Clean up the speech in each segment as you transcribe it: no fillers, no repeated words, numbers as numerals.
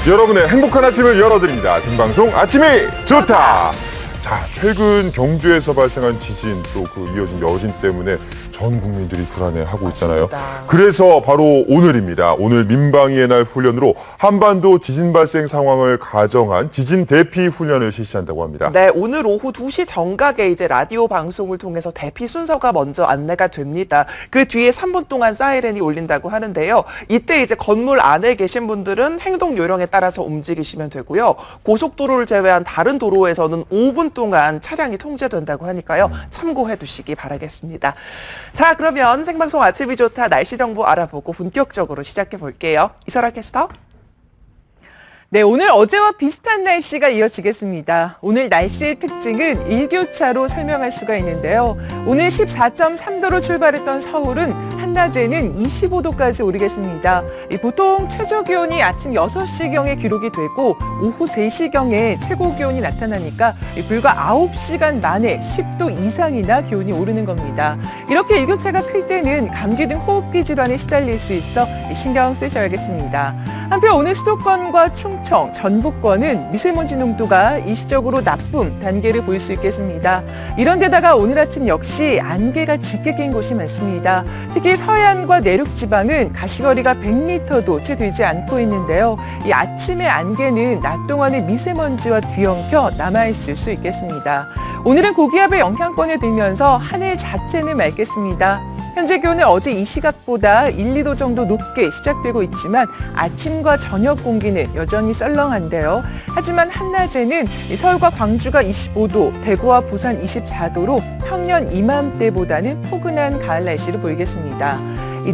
여러분의 행복한 아침을 열어드립니다. 생방송 아침이 좋다. 자, 최근 경주에서 발생한 지진 또 그 이어진 여진 때문에 전 국민들이 불안해하고 있잖아요. 맞습니다. 그래서 바로 오늘입니다. 오늘 민방위의 날 훈련으로 한반도 지진 발생 상황을 가정한 지진 대피 훈련을 실시한다고 합니다. 네, 오늘 오후 2시 정각에 이제 라디오 방송을 통해서 대피 순서가 먼저 안내가 됩니다. 그 뒤에 3분 동안 사이렌이 울린다고 하는데요. 이때 이제 건물 안에 계신 분들은 행동 요령에 따라서 움직이시면 되고요. 고속도로를 제외한 다른 도로에서는 5분 동안 차량이 통제된다고 하니까요. 참고해 두시기 바라겠습니다. 자, 그러면 생방송 아침이 좋다 날씨 정보 알아보고 본격적으로 시작해 볼게요. 이설아 캐스터. 네, 오늘 어제와 비슷한 날씨가 이어지겠습니다. 오늘 날씨의 특징은 일교차로 설명할 수가 있는데요. 오늘 14.3도로 출발했던 서울은 한낮에는 25도까지 오르겠습니다. 보통 최저 기온이 아침 6시경에 기록이 되고 오후 3시경에 최고 기온이 나타나니까 불과 9시간 만에 10도 이상이나 기온이 오르는 겁니다. 이렇게 일교차가 클 때는 감기 등 호흡기 질환에 시달릴 수 있어 신경 쓰셔야겠습니다. 한편 오늘 수도권과 충청, 전북권은 미세먼지 농도가 일시적으로 나쁨 단계를 보일 수 있겠습니다. 이런 데다가 오늘 아침 역시 안개가 짙게 낀 곳이 많습니다. 특히 서해안과 내륙 지방은 가시거리가 100m도 채 되지 않고 있는데요. 이 아침의 안개는 낮 동안에 미세먼지와 뒤엉켜 남아있을 수 있겠습니다. 오늘은 고기압의 영향권에 들면서 하늘 자체는 맑겠습니다. 현재 기온은 어제 이 시각보다 1, 2도 정도 높게 시작되고 있지만 아침과 저녁 공기는 여전히 썰렁한데요. 하지만 한낮에는 서울과 광주가 25도, 대구와 부산 24도로 평년 이맘때보다는 포근한 가을 날씨를 보이겠습니다.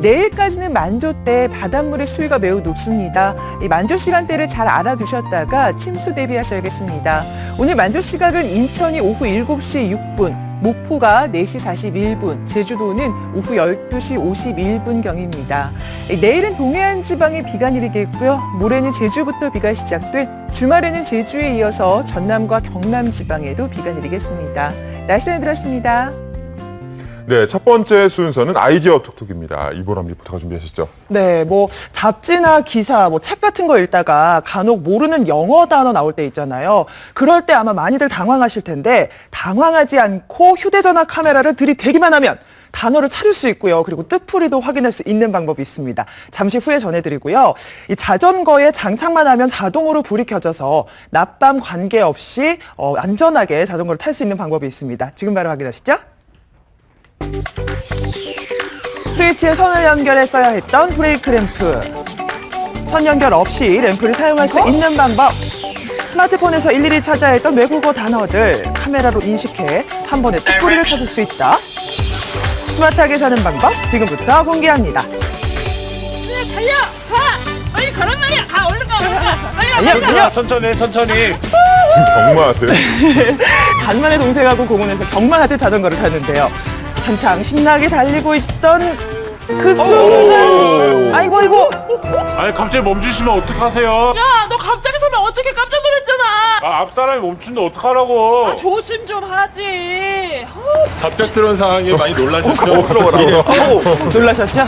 내일까지는 만조 때 바닷물의 수위가 매우 높습니다. 만조 시간대를 잘 알아두셨다가 침수 대비하셔야겠습니다. 오늘 만조 시각은 인천이 오후 7시 6분, 목포가 4시 41분, 제주도는 오후 12시 51분경입니다. 내일은 동해안 지방에 비가 내리겠고요. 모레는 제주부터 비가 시작돼 주말에는 제주에 이어서 전남과 경남 지방에도 비가 내리겠습니다. 날씨 전해드렸습니다. 네, 첫 번째 순서는 아이디어 톡톡입니다. 이보람 리포터가 준비하셨죠? 네, 잡지나 기사, 책 같은 거 읽다가 간혹 모르는 영어 단어 나올 때 있잖아요. 그럴 때 아마 많이들 당황하실 텐데 당황하지 않고 휴대전화 카메라를 들이대기만 하면 단어를 찾을 수 있고요. 그리고 뜻풀이도 확인할 수 있는 방법이 있습니다. 잠시 후에 전해드리고요. 이 자전거에 장착만 하면 자동으로 불이 켜져서 낮밤 관계없이 안전하게 자전거를 탈 수 있는 방법이 있습니다. 지금 바로 확인하시죠. 스위치에 선을 연결해 써야 했던 브레이크 램프. 선 연결 없이 램프를 사용할 수 있는 방법. 스마트폰에서 일일이 찾아야 했던 외국어 단어들 카메라로 인식해 한 번에 뜻풀이를 찾을 수 있다. 스마트하게 사는 방법 지금부터 공개합니다. 달려! 가! 빨리 가란 말이야! 가! 얼른 가! 얼른 가! 빨리 가! 달려! 지금 천천히. 경마하세요? 간만에 동생하고 공원에서 경마하듯 자전거를 타는데요. 한창 신나게 달리고 있던 그 순간 아이고 아니 갑자기 멈추시면 어떡하세요? 야! 너 갑자기 서면 어떻게 깜짝 놀랐잖아! 앞 사람이 멈추는데 어떡하라고? 조심 좀 하지! 갑작스러운 상황에 많이 놀라셨죠? 놀라셨죠?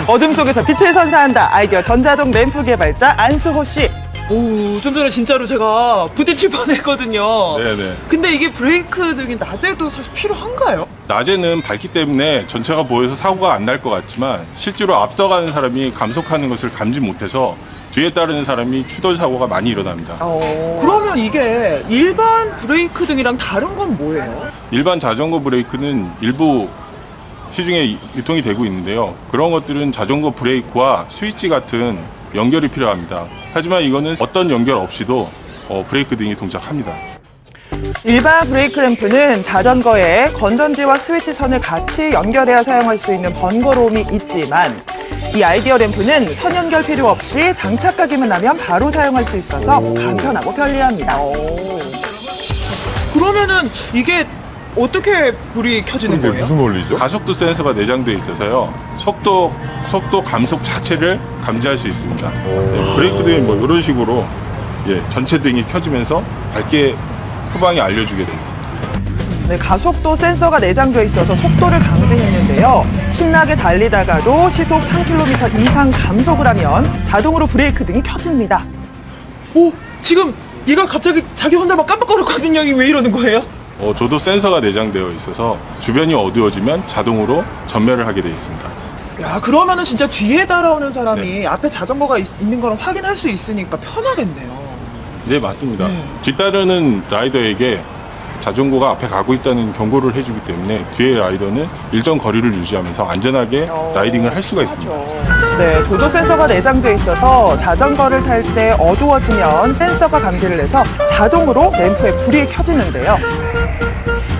어둠 속에서 빛을 선사한다. 아이디어 전자동 램프 개발자 안수호 씨. 오, 좀 전에 진짜로 제가 부딪힐 뻔했거든요. 네네. 근데 이게 브레이크 등이 낮에도 사실 필요한가요? 낮에는 밝기 때문에 전체가 보여서 사고가 안 날 것 같지만 실제로 앞서가는 사람이 감속하는 것을 감지 못해서 뒤에 따르는 사람이 추돌 사고가 많이 일어납니다. 그러면 이게 일반 브레이크 등이랑 다른 건 뭐예요? 일반 자전거 브레이크는 일부 시중에 유통이 되고 있는데요. 그런 것들은 자전거 브레이크와 스위치 같은 연결이 필요합니다. 하지만 이거는 어떤 연결 없이도 브레이크 등이 동작합니다. 일반 브레이크 램프는 자전거에 건전지와 스위치 선을 같이 연결해야 사용할 수 있는 번거로움이 있지만 이 아이디어 램프는 선 연결 필요 없이 장착하기만 하면 바로 사용할 수 있어서 간편하고 편리합니다. 그러면은 이게 어떻게 불이 켜지는 이게 거예요? 무슨 원리죠? 가속도 센서가 내장되어 있어서요. 속도 감속 자체를 감지할 수 있습니다. 네, 브레이크 등이 이런 식으로 전체 등이 켜지면서 밝게 후방이 알려주게 되어 있습니다. 네, 가속도 센서가 내장되어 있어서 속도를 감지했는데요. 신나게 달리다가도 시속 3km 이상 감속을 하면 자동으로 브레이크 등이 켜집니다. 지금 얘가 갑자기 자기 혼자 막 깜빡거렸거든요. 이게 왜 이러는 거예요? 저도 센서가 내장되어 있어서 주변이 어두워지면 자동으로 전멸을 하게 되어 있습니다. 야, 그러면은 진짜 뒤에 따라오는 사람이 앞에 자전거가 있는 걸 확인할 수 있으니까 편하겠네요. 네, 맞습니다. 네. 뒤따르는 라이더에게 자전거가 앞에 가고 있다는 경고를 해주기 때문에 뒤에 라이더는 일정 거리를 유지하면서 안전하게 라이딩을 할 수가 있습니다. 네, 조조 센서가 내장돼 있어서 자전거를 탈 때 어두워지면 센서가 감지를 해서 자동으로 램프에 불이 켜지는데요.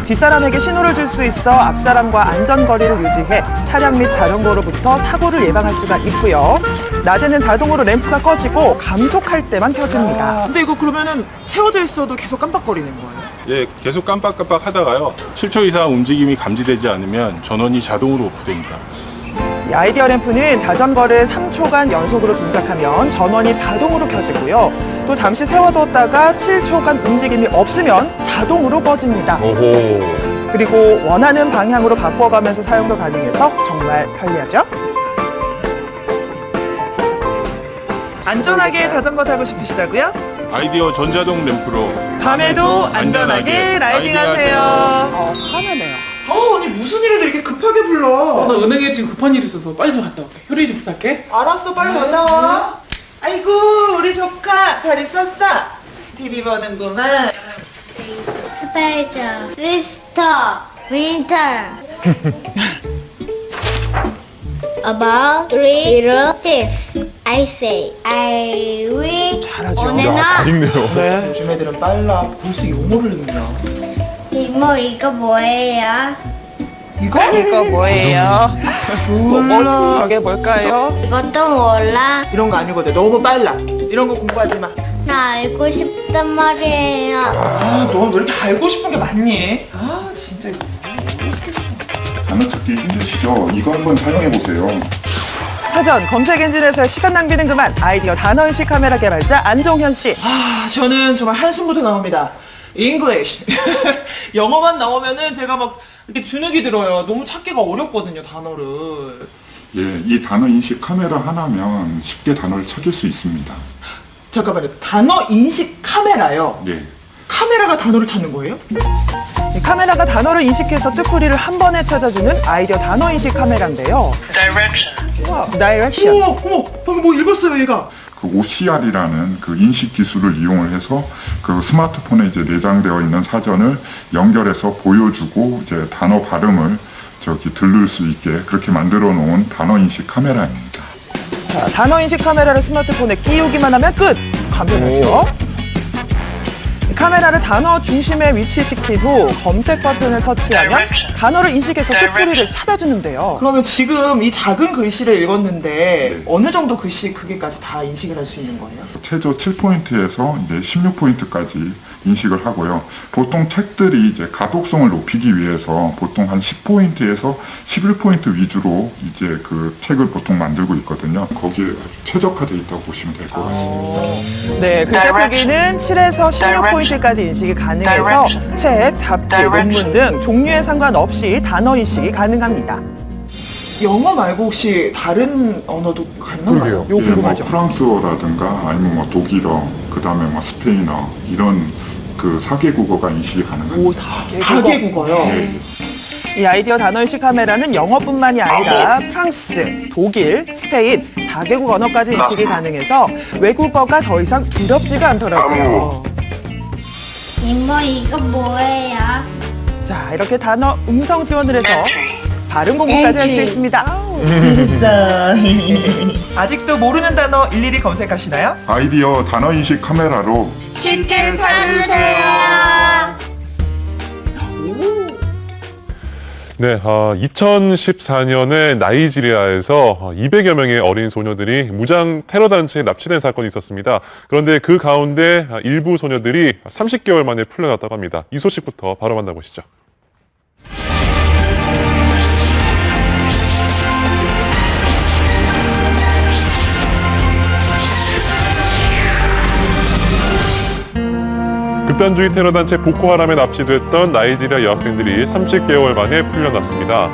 뒷사람에게 신호를 줄 수 있어 앞사람과 안전거리를 유지해 차량 및 자전거로부터 사고를 예방할 수가 있고요. 낮에는 자동으로 램프가 꺼지고 감속할 때만 켜집니다. 근데 이거 그러면은 세워져 있어도 계속 깜빡거리는 거예요? 예, 계속 깜빡깜빡 하다가요. 7초 이상 움직임이 감지되지 않으면 전원이 자동으로 오프됩니다. 이 아이디어 램프는 자전거를 3초간 연속으로 동작하면 전원이 자동으로 켜지고요. 또 잠시 세워뒀다가 7초간 움직임이 없으면 자동으로 꺼집니다. 오호. 그리고 원하는 방향으로 바꿔가면서 사용도 가능해서 정말 편리하죠? 안전하게 자전거 타고 싶으시다고요? 아이디어 전자동 램프로 밤에도 안전하게 라이딩하세요. 화나네요. 언니 무슨 일인데 이렇게 급하게 불러? 나 은행에 지금 급한 일이 있어서 빨리 좀 갔다 올게. 효리 좀 부탁해. 알았어, 빨리 갔다 와. 아이고, 우리 조카 잘 있었어? TV 보는구만. 스페이저 시스터 윈터 About 306 I say I will 잘하죠. on and 야, 잘 on. 읽네요. 네, 요즘 애들은 빨라. 벌써 영어를 읽냐? 이모 이거 뭐예요? 이거 뭐예요? 저게 뭘까요? 이것도 몰라. 이런 거 아니거든. 너무 빨라. 이런 거 공부하지 마. 나 알고 싶단 말이에요. 너 왜 이렇게 알고 싶은 게 많니? 진짜. 단어 찾기 힘드시죠? 이거 한번 사용해 보세요. 사전 검색 엔진에서 시간 낭비는 그만. 아이디어 단어인식 카메라 개발자 안종현 씨. 저는 정말 한숨부터 나옵니다. English. 영어만 나오면은 제가 막 이렇게 주눅이 들어요. 너무 찾기가 어렵거든요, 단어를. 예, 이 단어 인식 카메라 하나면 쉽게 단어를 찾을 수 있습니다. 잠깐만요. 단어 인식 카메라요. 예. 카메라가 단어를 찾는 거예요? 이 카메라가 단어를 인식해서 뜻풀이를 한 번에 찾아주는 아이디어 단어 인식 카메라인데요. 다이렉션. 어머, 방금 뭐 읽었어요, 얘가. 그 OCR이라는 그 인식 기술을 이용을 해서 그 스마트폰에 이제 내장되어 있는 사전을 연결해서 보여주고 이제 단어 발음을 들을 수 있게 그렇게 만들어 놓은 단어 인식 카메라입니다. 자, 단어 인식 카메라를 스마트폰에 끼우기만 하면 끝! 간편하죠? 이 카메라를 단어 중심에 위치시킨 후 검색 버튼을 터치하면 단어를 인식해서 뜻풀이를 찾아주는데요. 그러면 지금 이 작은 글씨를 읽었는데 네. 어느 정도 글씨 크기까지 다 인식을 할 수 있는 거예요? 최저 7포인트에서 이제 16포인트까지 인식을 하고요. 보통 책들이 이제 가독성을 높이기 위해서 보통 한 10포인트에서 11포인트 위주로 이제 그 책을 보통 만들고 있거든요. 거기에 최적화되어 있다고 보시면 될 것 같습니다. 네, 글자 크기는 7에서 16포인트까지 인식이 가능해서 책, 잡지, 논문 등 종류에 상관없이 단어 인식이 가능합니다. 영어 말고 혹시 다른 언어도 가능한가요? 그러게요. 요 예, 뭐 궁금하죠. 프랑스어라든가 아니면 뭐 독일어, 그다음에 뭐 스페인어 이런 그 4개 국어가 인식이 가능합니다. 4개 국어요. 예. 이 아이디어 단어인식 카메라는 영어뿐만이 아니라 프랑스, 독일, 스페인 4개국 언어까지 인식이 가능해서 외국어가 더 이상 두렵지가 않더라고요. 이모 이거 뭐예요? 자, 이렇게 단어 음성 지원을 해서 발음 공부까지 할 수 있습니다. 아직도 모르는 단어 일일이 검색하시나요? 아이디어 단어 인식 카메라로 쉽게 찾으세요. 네, 2014년에 나이지리아에서 200여 명의 어린 소녀들이 무장 테러 단체에 납치된 사건이 있었습니다. 그런데 그 가운데 일부 소녀들이 30개월 만에 풀려났다고 합니다. 이 소식부터 바로 만나보시죠. 극단주의 테러 단체 보코하람에 납치됐던 나이지리아 여학생들이 30개월 만에 풀려났습니다.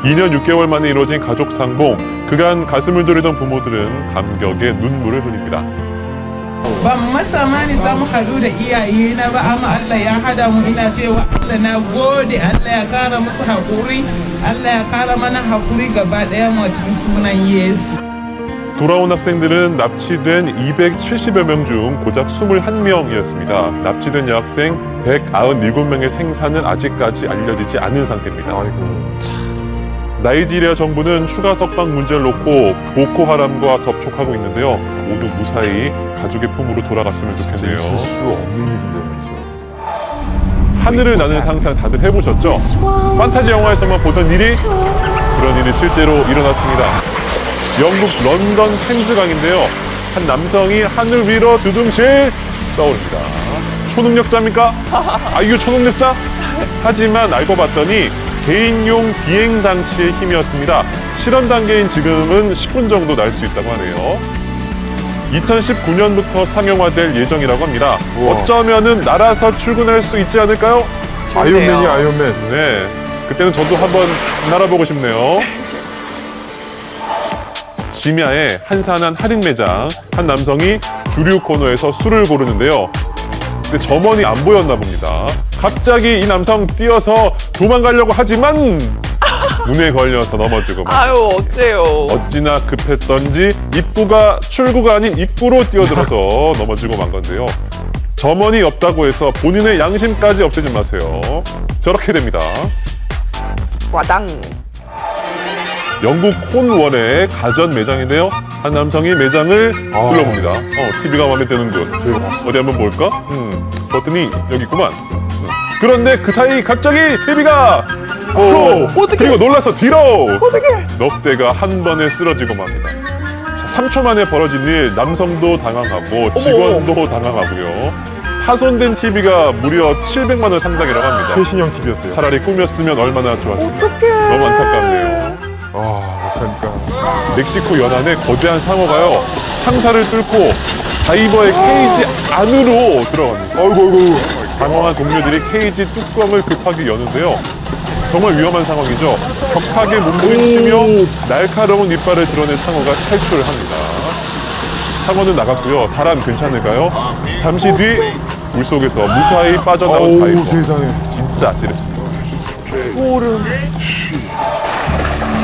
2년 6개월 만에 이루어진 가족 상봉, 그간 가슴을 졸이던 부모들은 감격에 눈물을 흘립니다. ban masa mani za mu haɗu da iyaye na ba, amma Allah ya hada mu. Ina cewa Allah na gode, Allah ya kara muku haƙuri, Allah ya kara mana haƙuri gaba ɗaya mu cikin sunan Yesu. 돌아온 학생들은 납치된 270여 명 중 고작 21명이었습니다. 납치된 여학생 197명의 생사는 아직까지 알려지지 않은 상태입니다. 나이지리아 정부는 추가 석방 문제를 놓고 보코하람과 접촉하고 있는데요. 모두 무사히 가족의 품으로 돌아갔으면 좋겠네요. 있을 수 없는 일인데 말이죠. 하늘을 나는 상상 다들 해보셨죠? 판타지 영화에서만 보던 일이 그런 일이 실제로 일어났습니다. 영국 런던 템즈강인데요. 한 남성이 하늘 위로 두둥실 떠오릅니다. 초능력자입니까? 아, 이거 초능력자? 하지만 알고 봤더니 개인용 비행장치의 힘이었습니다. 실험 단계인 지금은 10분 정도 날 수 있다고 하네요. 2019년부터 상용화될 예정이라고 합니다. 우와. 어쩌면은 날아서 출근할 수 있지 않을까요? 아이언맨이 아이언맨. 네, 그때는 저도 한번 날아보고 싶네요. 심야에 한산한 할인 매장, 한 남성이 주류 코너에서 술을 고르는데요. 근데 점원이 안 보였나 봅니다. 갑자기 이 남성 뛰어서 도망가려고 하지만 문에 걸려서 넘어지고 아유, 어째요. 어찌나 급했던지 입구가 출구가 아닌 입구로 뛰어들어서 넘어지고 만 건데요. 점원이 없다고 해서 본인의 양심까지 없애지 마세요. 저렇게 됩니다. 와당. 영국 콘원의 가전 매장인데요. 한 남성이 매장을 둘러봅니다. TV가 마음에 드는군. 어디 한번 볼까? 버튼이 여기 있구만. 그런데 그 사이 갑자기 TV가 그리고 놀라서 뒤로 넉대가 한 번에 쓰러지고 맙니다. 자, 3초 만에 벌어진 일, 남성도 당황하고 직원도 당황하고요. 파손된 TV가 무려 700만 원 상당이라고 합니다. 최신형 TV였대요. 차라리 꾸몄으면 얼마나 좋았습니까? 너무 안타깝네요. 어떡합니까. 멕시코 연안의 거대한 상어가요, 상사를 뚫고 다이버의 케이지 안으로 들어갑니다. 어이구. 당황한 동료들이 케이지 뚜껑을 급하게 여는데요. 정말 위험한 상황이죠. 격하게 몸부림치며 날카로운 이빨을 드러낸 상어가 탈출을 합니다. 상어는 나갔고요. 사람 괜찮을까요? 잠시 뒤 물속에서 무사히 빠져나온 다이버. 세상에. 진짜 아찔했습니다.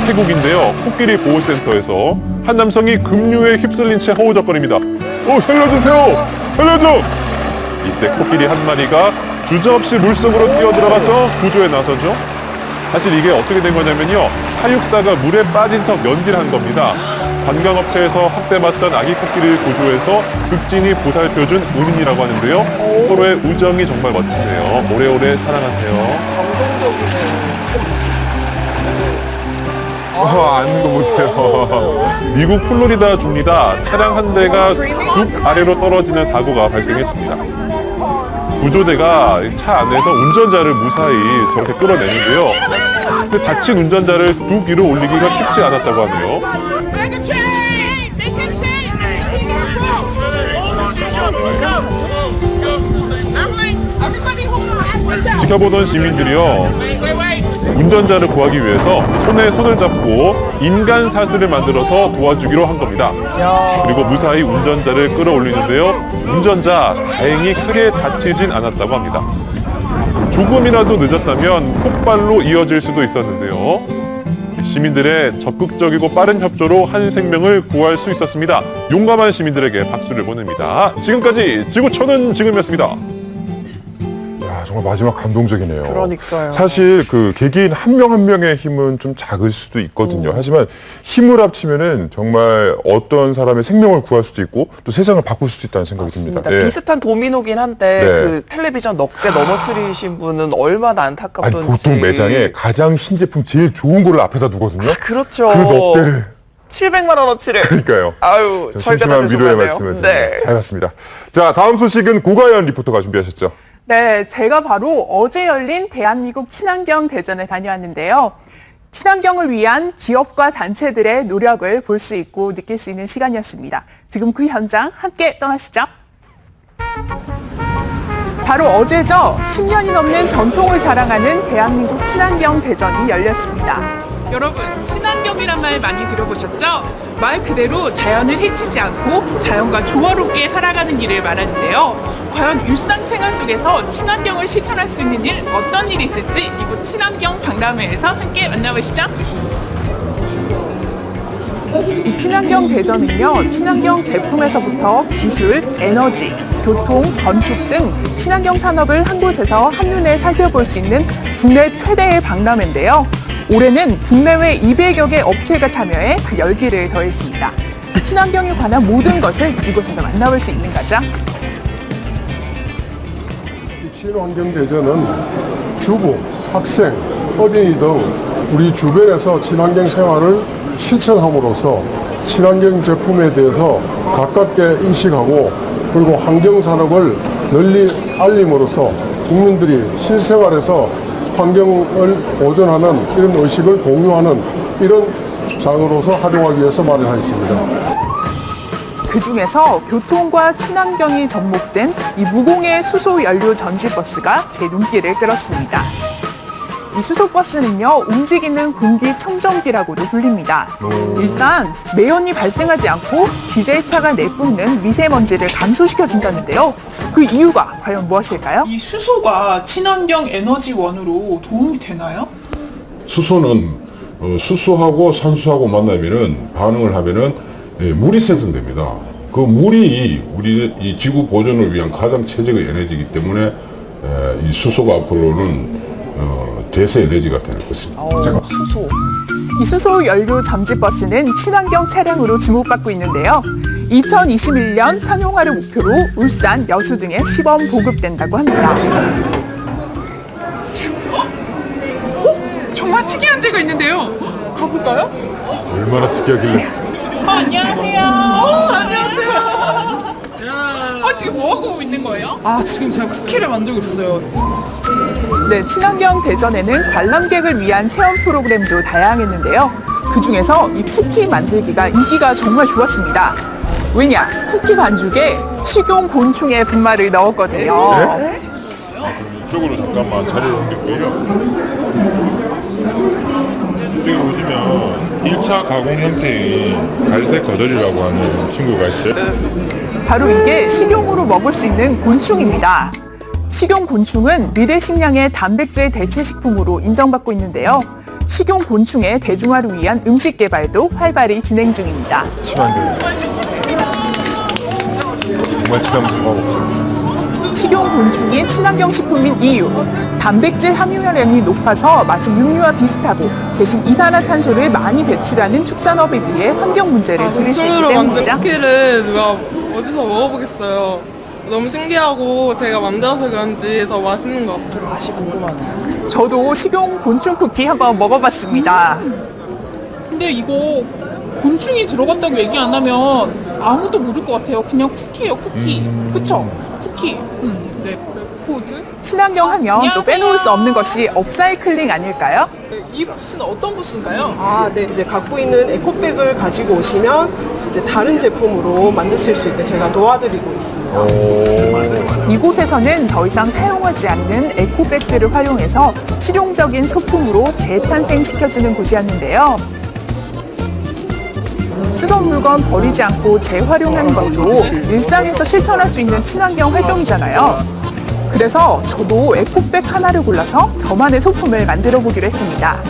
태국인데요. 코끼리 보호센터에서 한 남성이 급류에 휩쓸린 채 허우적거립니다. 살려주세요! 살려줘! 이때 코끼리 한 마리가 주저없이 물속으로 뛰어들어가서 구조에 나서죠. 사실 이게 어떻게 된 거냐면요. 사육사가 물에 빠진 척 연기를 한 겁니다. 관광업체에서 학대받던 아기 코끼리를 구조해서 극진히 보살펴준 은인이라고 하는데요. 서로의 우정이 정말 멋지네요. 오래오래 사랑하세요. 앉는 거 보세요. 미국 플로리다 주입니다. 차량 한 대가 뚝 아래로 떨어지는 사고가 발생했습니다. 구조대가 차 안에서 운전자를 무사히 저렇게 끌어내는데요. 그 다친 운전자를 뚝 위로 올리기가 쉽지 않았다고 하네요. 지켜보던 시민들이요, 운전자를 구하기 위해서 손에 손을 잡고 인간 사슬을 만들어서 도와주기로 한 겁니다. 그리고 무사히 운전자를 끌어올리는데요. 운전자 다행히 크게 다치진 않았다고 합니다. 조금이라도 늦었다면 폭발로 이어질 수도 있었는데요. 시민들의 적극적이고 빠른 협조로 한 생명을 구할 수 있었습니다. 용감한 시민들에게 박수를 보냅니다. 지금까지 지구촌은 지금이었습니다. 정말 마지막 감동적이네요. 그러니까요. 사실 그 개개인 한 명 한 명의 힘은 좀 작을 수도 있거든요. 하지만 힘을 합치면은 정말 어떤 사람의 생명을 구할 수도 있고 또 세상을 바꿀 수도 있다는 생각이 듭니다. 맞습니다. 비슷한 도미노긴 한데 그 텔레비전 넉대 넘어뜨리신 분은 얼마나 안타깝던지. 아니, 보통 매장에 가장 신제품 제일 좋은 거를 앞에다 두거든요. 그렇죠. 그 넉대를 700만 원어치를. 그러니까요. 아유, 심심한 위로의 말씀을 드립니다. 잘 봤습니다. 자, 다음 소식은 고가연 리포터가 준비하셨죠. 네, 제가 바로 어제 열린 대한민국 친환경 대전에 다녀왔는데요. 친환경을 위한 기업과 단체들의 노력을 볼 수 있고 느낄 수 있는 시간이었습니다. 지금 그 현장 함께 떠나시죠. 바로 어제죠. 10년이 넘는 전통을 자랑하는 대한민국 친환경 대전이 열렸습니다. 여러분, 친환경이란 말 많이 들어보셨죠? 말 그대로 자연을 해치지 않고 자연과 조화롭게 살아가는 일을 말하는데요. 과연 일상생활 속에서 친환경을 실천할 수 있는 일, 어떤 일이 있을지 이곳 친환경 박람회에서 함께 만나보시죠. 이 친환경 대전은요, 친환경 제품에서부터 기술, 에너지, 교통, 건축 등 친환경 산업을 한 곳에서 한눈에 살펴볼 수 있는 국내 최대의 박람회인데요. 올해는 국내외 200여 개 업체가 참여해 그 열기를 더했습니다. 이 친환경에 관한 모든 것을 이곳에서 만나볼 수 있는 거죠. 이 친환경 대전은 주부, 학생, 어린이 등 우리 주변에서 친환경 생활을 실천함으로써 친환경 제품에 대해서 가깝게 인식하고 그리고 환경산업을 널리 알림으로써 국민들이 실생활에서 환경을 보존하는 이런 의식을 공유하는 이런 장으로서 활용하기 위해서 마련하였습니다. 그 중에서 교통과 친환경이 접목된 이 무공해 수소 연료 전지 버스가 제 눈길을 끌었습니다. 이 수소버스는요, 움직이는 공기청정기라고도 불립니다. 일단 매연이 발생하지 않고 디젤차가 내뿜는 미세먼지를 감소시켜준다는데요. 그 이유가 과연 무엇일까요? 이 수소가 친환경 에너지원으로 도움이 되나요? 수소는 수소하고 산소하고 만나면은 반응을 하면은 물이 생성됩니다. 그 물이 우리 이 지구 보존을 위한 가장 최적의 에너지이기 때문에 이 수소가 앞으로는 대세 에너지가 될 것입니다. 수소. 이 수소 연료 전지 버스는 친환경 차량으로 주목받고 있는데요. 2021년 상용화를 목표로 울산, 여수 등에 시범 보급된다고 합니다. 정말 특이한 데가 있는데요. 가볼까요? 얼마나 특이하길래. 안녕하세요. 안녕하세요. 지금 뭐 하고 있는 거예요? 지금 제가 쿠키를 만들고 있어요. 네, 친환경 대전에는 관람객을 위한 체험 프로그램도 다양했는데요. 그 중에서 이 쿠키 만들기가 인기가 정말 좋았습니다. 왜냐, 쿠키 반죽에 식용 곤충의 분말을 넣었거든요. 네? 이쪽으로 잠깐만 자리를 옮길게요. 이쪽에 보시면 1차 가공 형태의 갈색 거덜이라고 하는 친구가 있어요. 바로 이게 식용으로 먹을 수 있는 곤충입니다. 식용 곤충은 미래 식량의 단백질 대체 식품으로 인정받고 있는데요. 식용 곤충의 대중화를 위한 음식 개발도 활발히 진행 중입니다. 친환경. 정말 친하면 잡아먹죠. 식용 곤충이 친환경 식품인 이유. 단백질 함유량이 높아서 마치 육류와 비슷하고 대신 이산화탄소를 많이 배출하는 축산업에 비해 환경 문제를 줄일 수 있기 때문이죠. 쿠키를 누가 어디서 먹어보겠어요. 너무 신기하고 제가 만들어서 그런지 더 맛있는 것 같아요. 맛이 궁금하네요. 저도 식용 곤충 쿠키 한번 먹어봤습니다. 근데 이거 곤충이 들어갔다고 얘기 안 하면 아무도 모를 것 같아요. 그냥 쿠키예요, 쿠키. 그쵸? 쿠키. 네. 코드. 친환경 하면 또 빼놓을 수 없는 것이 업사이클링 아닐까요? 이 부스는 어떤 부스인가요? 네. 이제 갖고 있는 에코백을 가지고 오시면 이제 다른 제품으로 만드실 수 있게 제가 도와드리고 있습니다. 이곳에서는 더 이상 사용하지 않는 에코백들을 활용해서 실용적인 소품으로 재탄생시켜주는 곳이었는데요. 쓰던 물건 버리지 않고 재활용하는 것도 일상에서 실천할 수 있는 친환경 활동이잖아요. 그래서 저도 에코백 하나를 골라서 저만의 소품을 만들어 보기로 했습니다.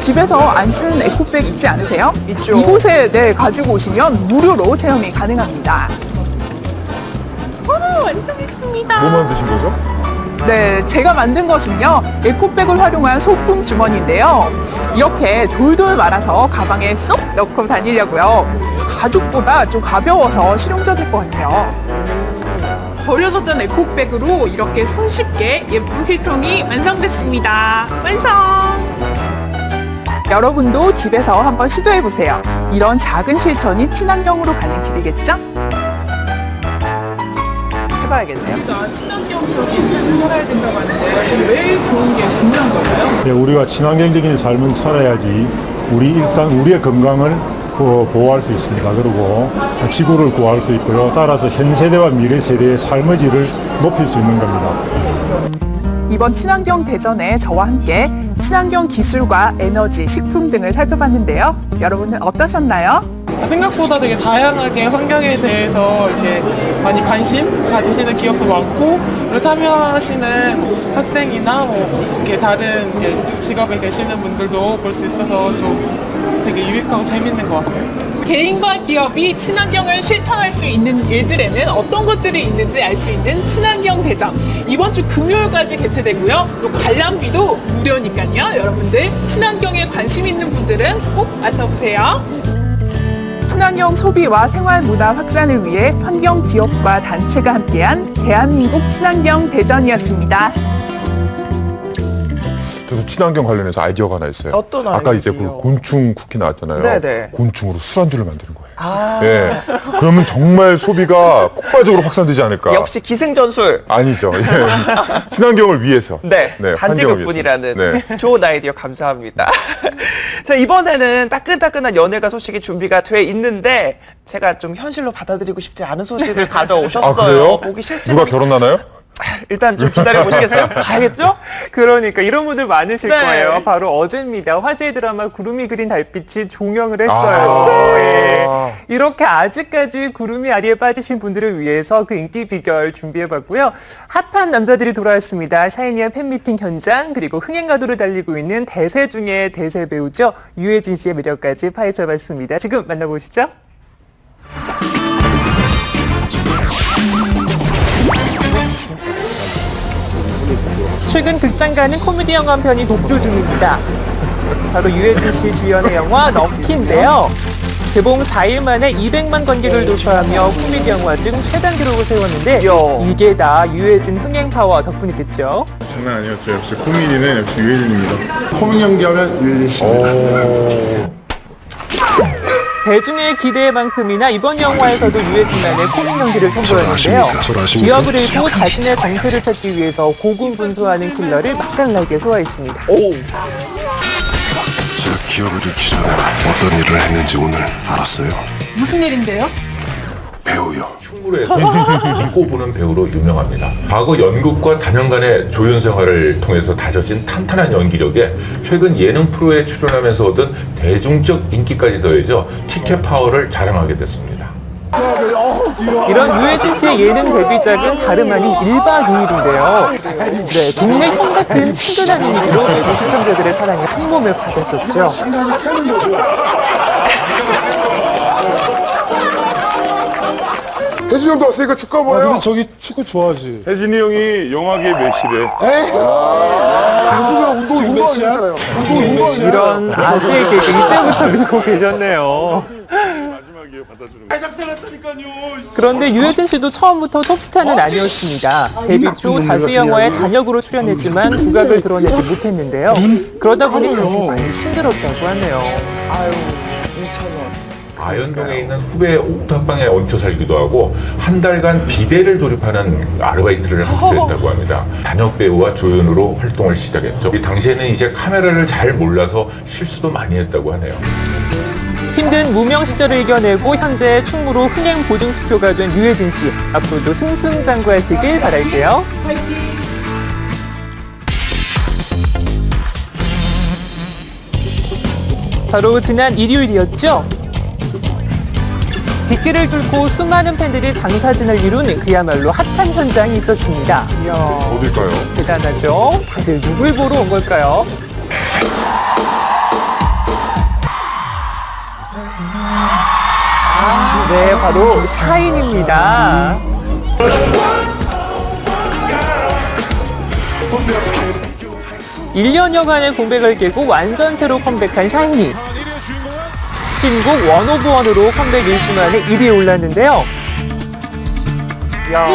집에서 안 쓰는 에코백 있지 않으세요? 있죠. 이곳에 가지고 오시면 무료로 체험이 가능합니다. 완성했습니다. 뭐 만드신 거죠? 네, 제가 만든 것은요, 에코백을 활용한 소품 주머니인데요. 이렇게 돌돌 말아서 가방에 쏙 넣고 다니려고요. 가죽보다 좀 가벼워서 실용적일 것 같아요. 버려졌던 에코백으로 이렇게 손쉽게 예쁜 필통이 완성됐습니다. 완성! 여러분도 집에서 한번 시도해보세요. 이런 작은 실천이 친환경으로 가는 길이겠죠? 해봐야겠네요. 우리가 친환경적인 삶을 살아야 된다고 하는데 왜 그런 게 중요한 걸까요? 네, 우리가 친환경적인 삶을 살아야지 일단 우리의 건강을 보호할 수 있습니다. 그리고 지구를 구할 수 있고요. 따라서 현 세대와 미래 세대의 삶의 질을 높일 수 있는 겁니다. 이번 친환경 대전에 저와 함께 친환경 기술과 에너지, 식품 등을 살펴봤는데요. 여러분은 어떠셨나요? 생각보다 되게 다양하게 환경에 대해서 이렇게 많이 관심 가지시는 기업도 많고, 그리고 참여하시는 학생이나 뭐 이렇게 다른 이렇게 직업에 계시는 분들도 볼 수 있어서 좀 되게 유익하고 재밌는 것 같아요. 개인과 기업이 친환경을 실천할 수 있는 일들에는 어떤 것들이 있는지 알 수 있는 친환경 대전. 이번 주 금요일까지 개최되고요. 또 관람비도 무료니까요. 여러분들 친환경에 관심 있는 분들은 꼭 와서 보세요. 친환경 소비와 생활 문화 확산을 위해 환경 기업과 단체가 함께한 대한민국 친환경 대전이었습니다. 저도 친환경 관련해서 아이디어가 하나 있어요. 어떤 아까 이제 아이디어요? 그 곤충 쿠키 나왔잖아요. 네네. 곤충으로 술안주를 만드는 거예요. 아. 예. 그러면 정말 소비가 폭발적으로 확산되지 않을까. 역시 기승전술. 아니죠. 예. 친환경을 위해서. 네, 환경을 단지극분이라는 위해서. 네. 좋은 아이디어 감사합니다. 자, 이번에는 따끈따끈한 연예가 소식이 준비가 돼 있는데 제가 좀 현실로 받아들이고 싶지 않은 소식을 가져오셨어요. 아, 그래요? 보기 싫지만 누가 결혼하나요? 일단 좀 기다려 보시겠어요? 봐야겠죠? 그러니까 이런 분들 많으실 네. 거예요. 바로 어제입니다. 화제의 드라마 구름이 그린 달빛이 종영을 했어요. 예. 이렇게 아직까지 구름이 아리에 빠지신 분들을 위해서 그 인기 비결 준비해봤고요. 핫한 남자들이 돌아왔습니다. 샤이니한 팬미팅 현장, 그리고 흥행가도를 달리고 있는 대세 중의 대세 배우죠. 유해진 씨의 매력까지 파헤쳐봤습니다. 지금 만나보시죠. 최근 극장 가는 코미디 영화 한 편이 독주 중입니다. 바로 유해진 씨 주연의 영화 럭키인데요. 개봉 4일 만에 200만 관객을 돌파하며 코미디 영화 중 최단 기록을 세웠는데 이게 다 유해진 흥행 파워 덕분이겠죠. 장난 아니었죠. 역시 코미디는 역시 유해진입니다. 코믹 연기하면 유해진 씨입니다. 대중의 기대만큼이나 이번 영화에서도 유해진만의 코믹 연기를 선보였는데요. 기억을 잃고 자신의 정체를 찾기 위해서 고군분투하는 킬러를 맛깔나게 소화했습니다. 제가 기억을 잃기 전에 어떤 일을 했는지 오늘 알았어요. 무슨 일인데요? 배우요. 충무로에서 믿고 보는 배우로 유명합니다. 과거 연극과 단연간의 조연 생활을 통해서 다져진 탄탄한 연기력에 최근 예능 프로에 출연하면서 얻은 대중적 인기까지 더해져 티켓 파워를 자랑하게 됐습니다. 이런 유해진 씨의 예능 데뷔작은 다름 아닌 1박 2일인데요. 네, 동네 형 같은 친근한 이미지로 외부 시청자들의 사랑에 한 몸을 받았었죠. 혜진이 형도 왔으니까 축구 한번 해요. 근데 저기 축구 좋아하지. 혜진이 형이 영화계 메시래. 에이? 운동 메시잖아요. 이런 아재의 개그 이때부터 믿고 계셨네요. 그런데 유해진 씨도 처음부터 톱스타는 아니었습니다. 데뷔 초 다수 영화에 단역으로 출연했지만 두각을 드러내지 못했는데요. 그러다 보니 당시 많이 힘들었다고 하네요. 아유, 2,000원. 아현동에 있는 후배 옥탑방에 얹혀 살기도 하고 한 달간 비대를 조립하는 아르바이트를 하기도 했다고 합니다. 단역 배우와 조연으로 활동을 시작했죠. 이 당시에는 이제 카메라를 잘 몰라서 실수도 많이 했다고 하네요. 힘든 무명 시절을 이겨내고 현재 충무로 흥행 보증수표가 된 유해진 씨. 앞으로도 승승장구하시길 바랄게요. 바로 지난 일요일이었죠. 빗길을 뚫고 수많은 팬들이 장사진을 이룬 그야말로 핫한 현장이 있었습니다. 이야, 어딜까요? 대단하죠? 다들 누굴 보러 온 걸까요? 네, 바로 샤인입니다. (1) 1년여간의 공백을 깨고 완전체로 컴백한 샤이니. 신곡 원 오브 원으로 컴백 1주 만에 1위에 올랐는데요. 야.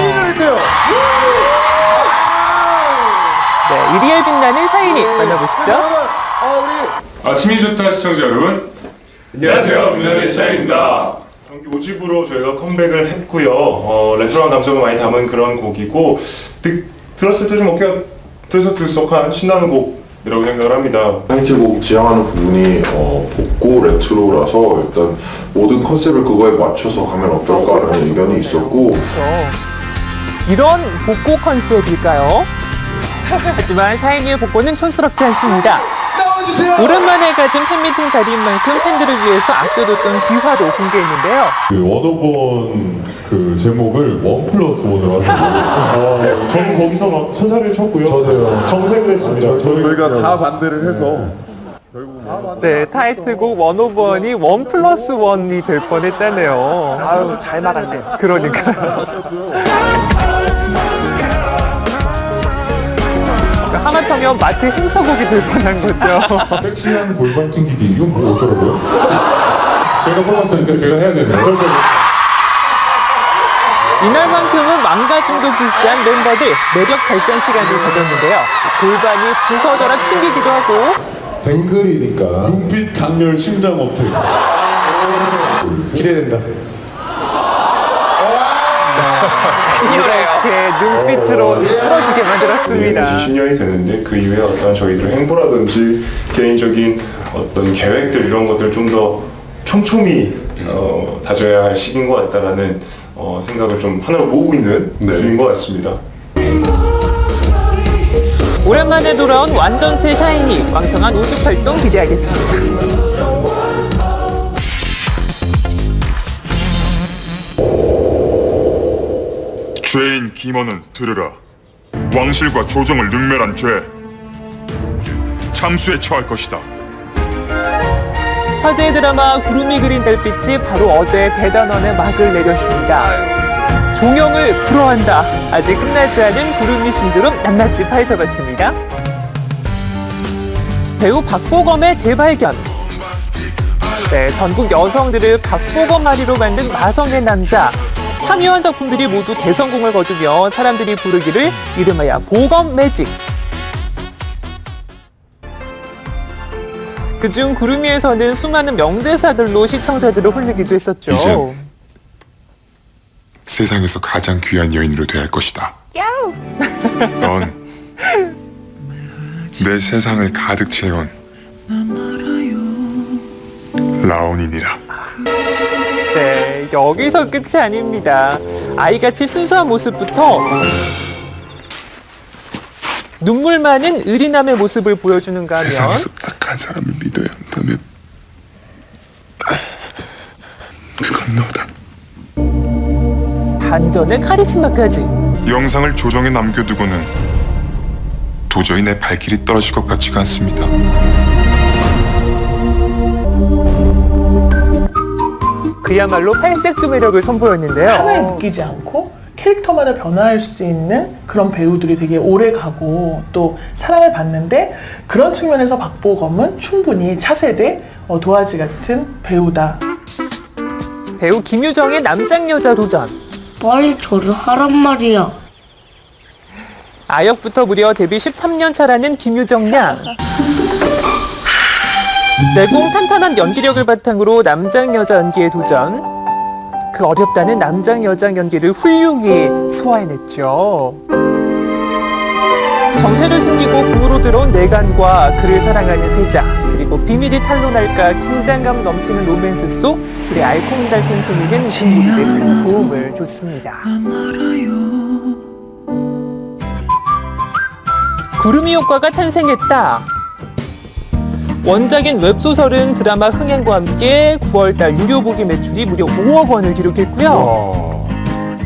네, 1위에 빛나는 샤이니 만나보시죠. 아침이 좋다 시청자 여러분. 안녕하세요. 문현의 샤인입니다. 정규 5집으로 저희가 컴백을 했고요. 레트로한 감성을 많이 담은 그런 곡이고 들었을 때 좀 어깨가 들썩들썩한 신나는 곡이라고 생각을 합니다. 타이틀곡 지향하는 부분이 복고 레트로라서 일단 모든 컨셉을 그거에 맞춰서 가면 어떨까라는 의견이 있었고 그렇죠. 이런 복고 컨셉일까요? 하지만 샤이니의 복권은 촌스럽지 않습니다. 오랜만에 가진 팬미팅 자리인 만큼 팬들을 위해서 아껴뒀던 비화도 공개했는데요. 그 원오번 그 제목을 1+1으로 하셨어요. 저는 거기서 막 서사를 쳤고요. 저도요. 정색을 했습니다. 저희가 다 반대를 해서 네, 타이틀곡 1오버원이 1+1이 될 뻔했다네요. 아유, 잘 막았네요. 그러니까. 하마터면 마트 행사곡이 될 뻔한 거죠. 섹시한 골반 튕기기 이건 뭐 어쩌라고요? 제가 뽑았으니까 제가 해야 되네요. 이날만큼은 망가짐도 불사한 멤버들 매력 발산 시간을 가졌는데요. 골반이 부서져라 튕기기도 하고 뱅글이니까 눈빛 강렬 심장 업태 기대된다. 이렇게 눈빛으로 쓰러지게 만들었습니다. 이제 신년이 되는데 그 이후에 어떤 저희들의 행보라든지 개인적인 어떤 계획들 이런 것들 좀 더 촘촘히 다져야 할 시기인 것 같다라는 생각을 좀 하나로 모으고 있는 중인 것 같습니다. 오랜만에 돌아온 완전체 샤이니, 왕성한 우주 활동 기대하겠습니다. 죄인 김원은 들으라. 왕실과 조정을 능멸한 죄 참수에 처할 것이다. 화제의 드라마 구름이 그린 달빛이 바로 어제 대단원에 막을 내렸습니다. 종영을 불허한다. 아직 끝나지 않은 구름이 신드롬 낱낱이 파헤쳐봤습니다. 배우 박보검의 재발견. 네, 전국 여성들을 박보검하리로 만든 마성의 남자. 참여한 작품들이 모두 대성공을 거두며 사람들이 부르기를 이름하여 보검 매직. 그중 구름이에서는 수많은 명대사들로 시청자들을 홀리기도 했었죠. 이젠 세상에서 가장 귀한 여인으로 돼야 할 것이다. 넌 내 세상을 가득 채운 라온이니라. 네, 여기서 끝이 아닙니다. 아이같이 순수한 모습부터 눈물 많은 의리남의 모습을 보여주는가 하면 세상에서 딱한 사람을 믿어야 한다면 그건 너다. 반전의 카리스마까지. 영상을 조정에 남겨두고는 도저히 내 발길이 떨어질 것 같지가 않습니다. 그야말로 팔색조 매력을 선보였는데요. 하나에 묶이지 않고 캐릭터마다 변화할 수 있는 그런 배우들이 되게 오래 가고 또 사랑을 받는데, 그런 측면에서 박보검은 충분히 차세대 도화지 같은 배우다. 배우 김유정의 남장여자 도전. 빨리 저를 하란 말이야. 아역부터 무려 데뷔 13년 차라는 김유정 양. 내공 탄탄한 연기력을 바탕으로 남장여자 연기에 도전. 그 어렵다는 남장여자 연기를 훌륭히 소화해냈죠. 정체를 숨기고 궁으로 들어온 내간과 그를 사랑하는 세자, 그리고 비밀이 탄로날까 긴장감 넘치는 로맨스 속 둘의 알콩달콩 케미는 중국에 큰 도움을 줬습니다. 구름이 효과가 탄생했다. 원작인 웹소설은 드라마 흥행과 함께 9월달 유료 보기 매출이 무려 5억 원을 기록했고요.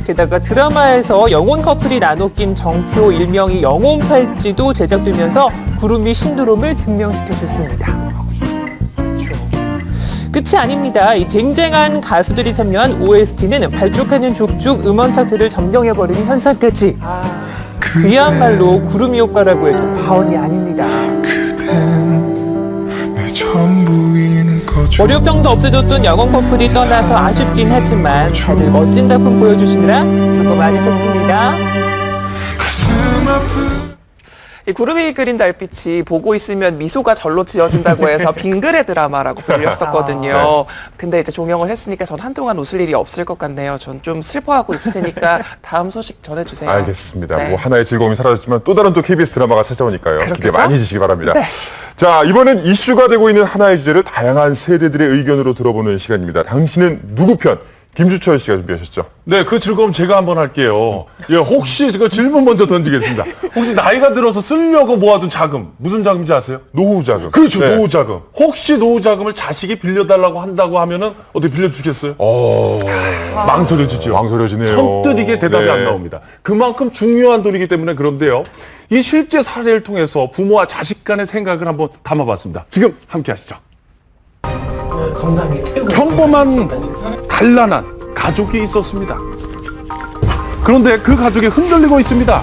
게다가 드라마에서 영혼 커플이 나눠 낀 정표 일명이 영혼 팔찌도 제작되면서 구름이 신드롬을 증명시켜줬습니다. 그렇죠. 끝이 아닙니다. 이 쟁쟁한 가수들이 참여한 OST는 발족하는 족족 음원 차트를 점령해버리는 현상까지. 그야말로 구름이 효과라고 해도 과언이 아닙니다. 월요병도 없어졌던 영혼 커플이 떠나서 아쉽긴 하지만 다들 멋진 작품 보여주시느라 수고 많으셨습니다. 이 구름이 그린 달빛이 보고 있으면 미소가 절로 지어진다고 해서 빙그레 드라마라고 불렸었거든요. 근데 이제 종영을 했으니까 전 한동안 웃을 일이 없을 것 같네요. 전 좀 슬퍼하고 있을 테니까 다음 소식 전해주세요. 알겠습니다. 네. 뭐 하나의 즐거움이 사라졌지만 또 다른 또 KBS 드라마가 찾아오니까요. 그렇겠죠? 기대 많이 해주시기 바랍니다. 네. 자, 이번엔 이슈가 되고 있는 하나의 주제를 다양한 세대들의 의견으로 들어보는 시간입니다. 당신은 누구 편? 김주철 씨가 준비하셨죠? 네, 그 즐거움 제가 한번 할게요. 예, 혹시 그 질문 먼저 던지겠습니다. 혹시 나이가 들어서 쓰려고 모아둔 자금, 무슨 자금인지 아세요? 노후 자금. 그렇죠, 네. 노후 자금. 혹시 노후 자금을 자식이 빌려달라고 한다고 하면은 어떻게 빌려주겠어요? 망설여지죠. 망설여지네요. 선뜻이게 대답이 네. 안 나옵니다. 그만큼 중요한 돈이기 때문에 그런데요. 이 실제 사례를 통해서 부모와 자식 간의 생각을 한번 담아봤습니다. 지금 함께 하시죠. 건강이 최고. 평범한 단란한 가족이 있었습니다. 그런데 그 가족이 흔들리고 있습니다.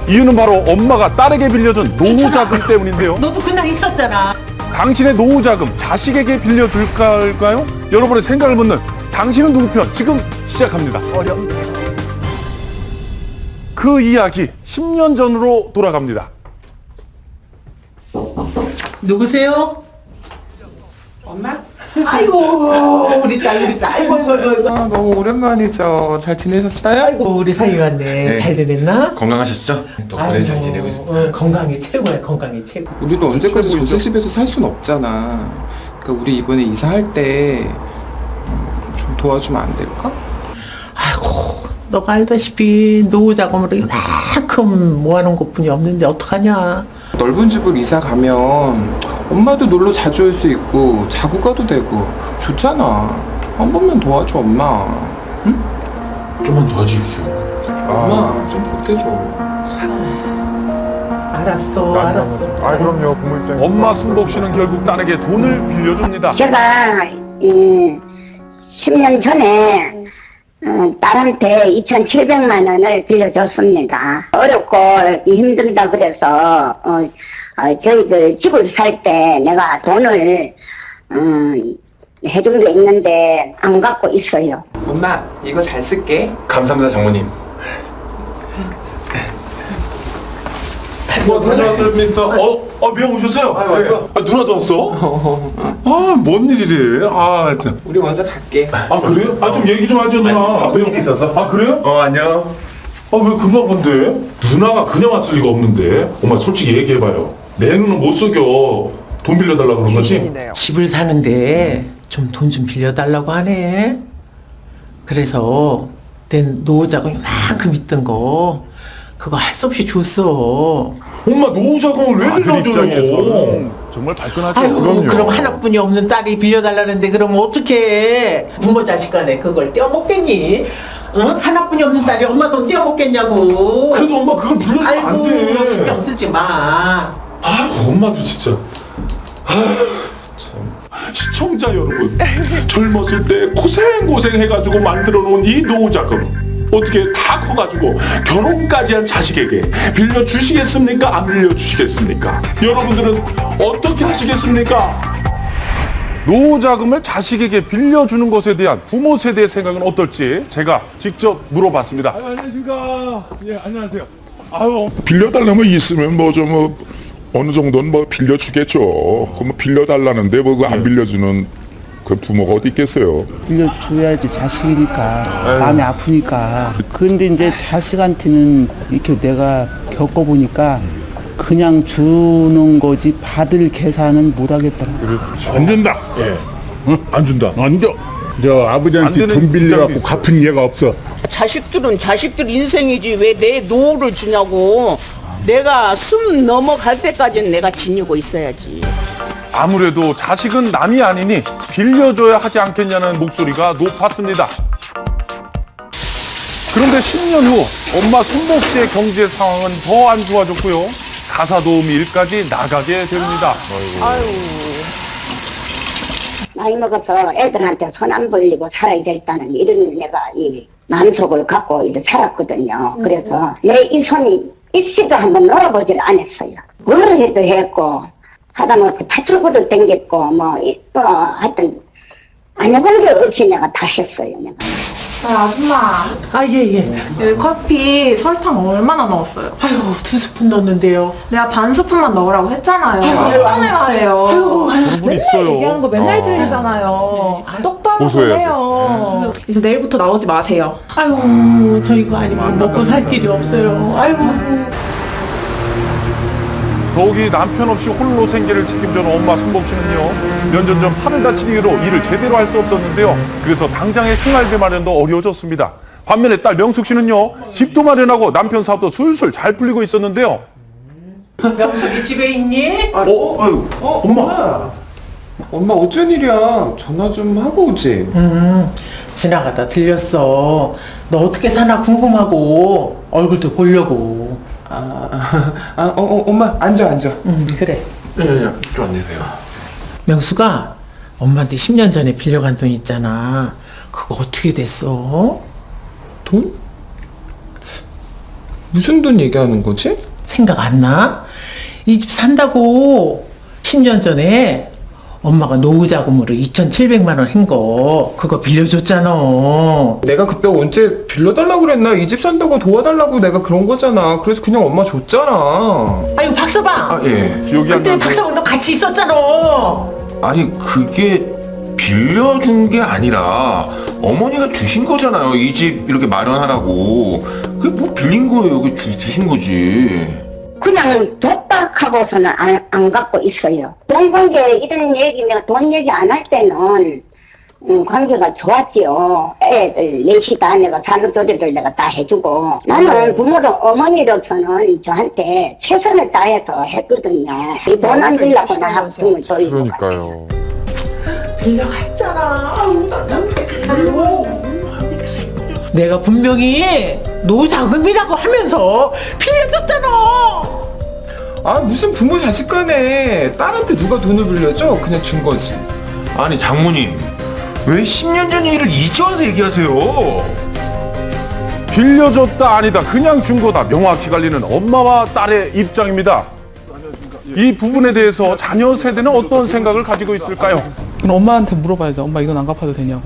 이유는 바로 엄마가 딸에게 빌려준 노후 자금 때문인데요. 너도 그날 있었잖아. 당신의 노후 자금 자식에게 빌려줄까요? 여러분의 생각을 묻는 당신은 누구 편? 지금 시작합니다. 어렵네. 그 이야기 10년 전으로 돌아갑니다. 누구세요? 엄마? 아이고 우리 딸 아이고 너무 오랜만이죠. 잘 지내셨어요? 아이고 우리 사이 왔네. 네. 잘 지냈나? 건강하셨죠? 덕분에 잘 지내고 있습니다. 건강이 최고야. 건강이 최고. 우리도 언제까지 저수집에서 살 순 없잖아. 그러니까 우리 이번에 이사할 때 좀 도와주면 안 될까? 아이고 너가 알다시피 노후 자금으로 이만큼 모아놓은 것뿐이 없는데 어떡하냐. 넓은 집으로 이사 가면 엄마도 놀러 자주 올 수 있고 자고 가도 되고 좋잖아. 한 번만 도와줘 엄마. 응? 좀만 도와주십시오. 엄마 좀 보태줘. 알았어. 아, 그럼요. 부모 입장에서. 엄마 순복 씨는 결국 딸에게 돈을 빌려줍니다. 제가 10년 전에 딸한테 2,700만 원을 빌려줬습니다. 어렵고 힘들다 그래서 저희들 집을 살 때 내가 돈을 해준 게 있는데 안 갖고 있어요. 엄마 이거 잘 쓸게. 감사합니다, 장모님. 뭐 다녀왔습니까? 명 오셨어요? 왔어. 누나도 왔어? 뭔 일이래? 참. 우리 먼저 갈게. 그래요? 좀 얘기 좀 하죠, 누나. 바쁜 일이 있어서. 그래요? 안녕. 왜 금방 건데? 누나가 그냥 왔을 리가 없는데. 엄마 솔직히 얘기해봐요. 내 눈은 못 속여. 돈 빌려달라고 그런 거지? 집을 사는데 좀 돈 좀 빌려달라고 하네. 그래서 내 노후 자금 이만큼 있던 거 그거 할 수 없이 줬어. 엄마 노후 자금을 왜 아들 빌려줘요? 입장에서 정말 발끈하죠. 아이고 그럼 하나뿐이 없는 딸이 빌려달라는데 그럼 어떡해. 부모 자식 간에 그걸 떼어먹겠니? 응? 하나뿐이 없는 딸이 엄마 돈 떼어먹겠냐고. 그래도 엄마 그걸 빌려주면 안 돼. 신경 쓰지 마. 엄마도 진짜. 시청자 여러분, 젊었을 때 고생 해가지고 만들어 놓은 이 노후 자금 어떻게 다 커가지고 결혼까지 한 자식에게 빌려주시겠습니까? 안 빌려주시겠습니까? 여러분들은 어떻게 하시겠습니까? 노후 자금을 자식에게 빌려주는 것에 대한 부모 세대의 생각은 어떨지 제가 직접 물어봤습니다. 안녕하십니까? 예, 안녕하세요. 빌려달라는 거 있으면 어느 정도는 빌려주겠죠. 그럼 빌려달라는데 그거 안 빌려주는 그 부모가 어디 있겠어요. 빌려줘야지. 자식이니까 마음이 아프니까. 그런데 이제 자식한테는 이렇게 내가 겪어보니까 그냥 주는 거지 받을 계산은 못 하겠더라고. 안 준다. 예. 안 준다. 안 줘. 저 아버지한테 돈 빌려갖고 갚은 예가 없어. 자식들은 자식들 인생이지 왜 내 노후를 주냐고. 내가 숨 넘어갈 때까지는 내가 지니고 있어야지. 아무래도 자식은 남이 아니니 빌려줘야 하지 않겠냐는 목소리가 높았습니다. 그런데 10년 후 엄마 순복 씨의 경제 상황은 더 안 좋아졌고요. 가사 도우미 일까지 나가게 됩니다. 나이 먹어서 애들한테 손 안 벌리고 살아야 되겠다는 이런 내가 이 마음속을 갖고 이렇게 살았거든요. 그래서 내 이 손이 일시도 한번 놀아보질 않았어요. 뭘 해도 했고 하다못해 파출구도 댕겼고 하여튼 안 해본 게 없이 내가 다 했어요. 내가. 아줌마. 예. 여기 커피 설탕 얼마나 넣었어요? 아이고 2스푼 넣었는데요. 내가 반 스푼만 넣으라고 했잖아요. 아이고, 뻔해 말해요. 저런 분 있어요. 얘기하는 거 맨날 들리잖아요. 똑도 안 하고 해요. 그래서 내일부터 나오지 마세요. 아이고 저 이거 아니면 먹고 살 길이 없어요. 아이고. 더욱이 남편 없이 홀로 생계를 책임져는 엄마 순복 씨는요, 몇 년 전 팔을 다친 이유로 일을 제대로 할 수 없었는데요. 그래서 당장의 생활비 마련도 어려워졌습니다. 반면에 딸 명숙 씨는요, 집도 마련하고 남편 사업도 술술 잘 풀리고 있었는데요. 명숙이 집에 있니? 아유, 엄마 어쩐 일이야? 전화 좀 하고 오지. 지나가다 들렸어. 너 어떻게 사나 궁금하고 얼굴도 보려고. 엄마 앉아. 그래. 네, 좀 앉으세요. 명수가 엄마한테 10년 전에 빌려간 돈 있잖아. 그거 어떻게 됐어? 돈? 무슨 돈 얘기하는 거지? 생각 안 나? 이 집 산다고 10년 전에 엄마가 노후 자금으로 2,700만 원 한 거 그거 빌려줬잖아. 내가 그때 언제 빌려달라고 그랬나? 이 집 산다고 도와달라고 내가 그런 거잖아. 그래서 그냥 엄마 줬잖아. 아유 박서방. 예. 기억이 안 그때 나는데. 박서방 너 같이 있었잖아. 아니, 그게 빌려준 게 아니라 어머니가 주신 거잖아요. 이 집 이렇게 마련하라고. 그게 뭐 빌린 거예요. 그게 주신 거지. 그냥 독박하고서는 안 갖고 있어요. 돈 관계 이런 얘기, 내가 돈 얘기 안 할 때는 관계가 좋았지요. 애들 넷이 다 내가 산후조리를 내가 다 해주고, 나는 부모로 어머니로서는 저한테 최선을 다해서 했거든요. 이 돈 안 빌려고 나하고 돈을 돌리고. 그러니까요. 빌려갔잖아. 아우 나 내가 분명히 노후 자금이라고 하면서 빌려줬잖아. 아 무슨 부모 자식 간에 딸한테 누가 돈을 빌려줘? 그냥 준 거지. 아니, 장모님. 왜 10년 전 일을 이제 와서 얘기하세요? 빌려줬다 아니다 그냥 준 거다 명확히 갈리는 엄마와 딸의 입장입니다. 이 부분에 대해서 자녀 세대는 어떤 생각을 가지고 있을까요? 그럼 엄마한테 물어봐야죠. 엄마 이건 안 갚아도 되냐고.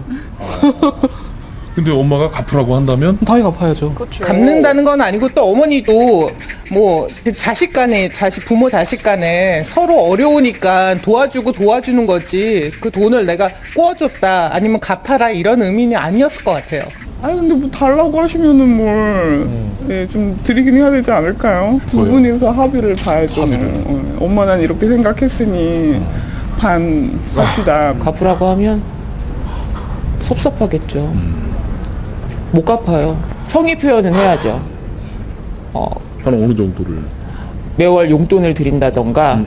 근데 엄마가 갚으라고 한다면? 당연히 갚아야죠. 갚는다는 건 아니고 또 어머니도 뭐 자식 간에 부모 자식 간에 서로 어려우니까 도와주는 거지. 그 돈을 내가 꼬아줬다 아니면 갚아라 이런 의미는 아니었을 것 같아요. 아니 근데 뭐 달라고 하시면은 뭘 좀 드리긴 해야 되지 않을까요? 두 분이서 합의를 봐야죠. 엄마는 이렇게 생각했으니 반 합시다. 갚으라고 하면 섭섭하겠죠. 못 갚아요. 성의 표현은 해야죠. 한 어느 정도를? 매월 용돈을 드린다던가,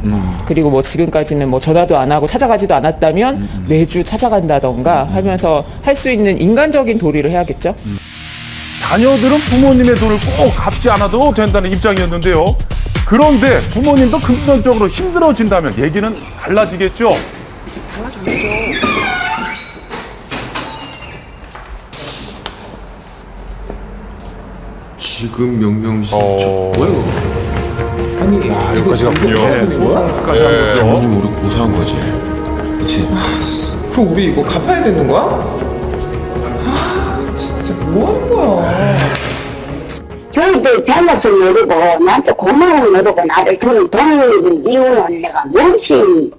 그리고 뭐 지금까지는 뭐 전화도 안 하고 찾아가지도 않았다면 매주 찾아간다던가 하면서 할 수 있는 인간적인 도리를 해야겠죠. 자녀들은 부모님의 돈을 꼭 갚지 않아도 된다는 입장이었는데요. 그런데 부모님도 금전적으로 힘들어진다면 얘기는 달라지겠죠. 지금 명령신 뭐예요? 아니 야, 여기까지 갔군요. 소송까지 한 거죠. 어머님 우리 고소한 거지. 그치? 그럼 우리 이거 갚아야 되는 거야? 아 진짜 뭐 하는 거야? 저희들 잘못을 모르고 나한테 고마움을 모르고 나를 돈 이유는 내가 뭔지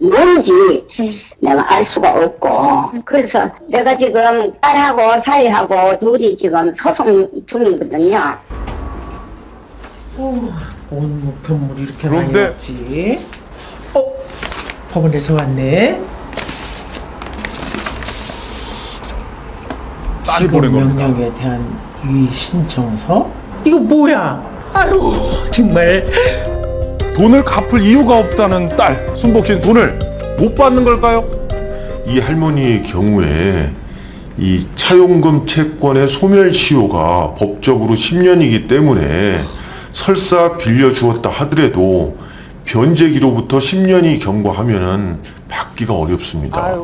내가 알 수가 없고, 그래서 내가 지금 딸하고 사이하고 둘이 지금 소송 중이거든요. 오늘 뭐 변물이 이렇게 그런데- 많이 왔지? 법원에서 왔네. 딸이 보낸 겁니다. 명령에 대한 유의 신청서? 이거 뭐야? 아유 정말. 돈을 갚을 이유가 없다는 딸 순복 씨는 돈을 못 받는 걸까요? 이 할머니의 경우에 이 차용금 채권의 소멸시효가 법적으로 10년이기 때문에 설사 빌려주었다 하더라도 변제기로부터 10년이 경과하면은 받기가 어렵습니다.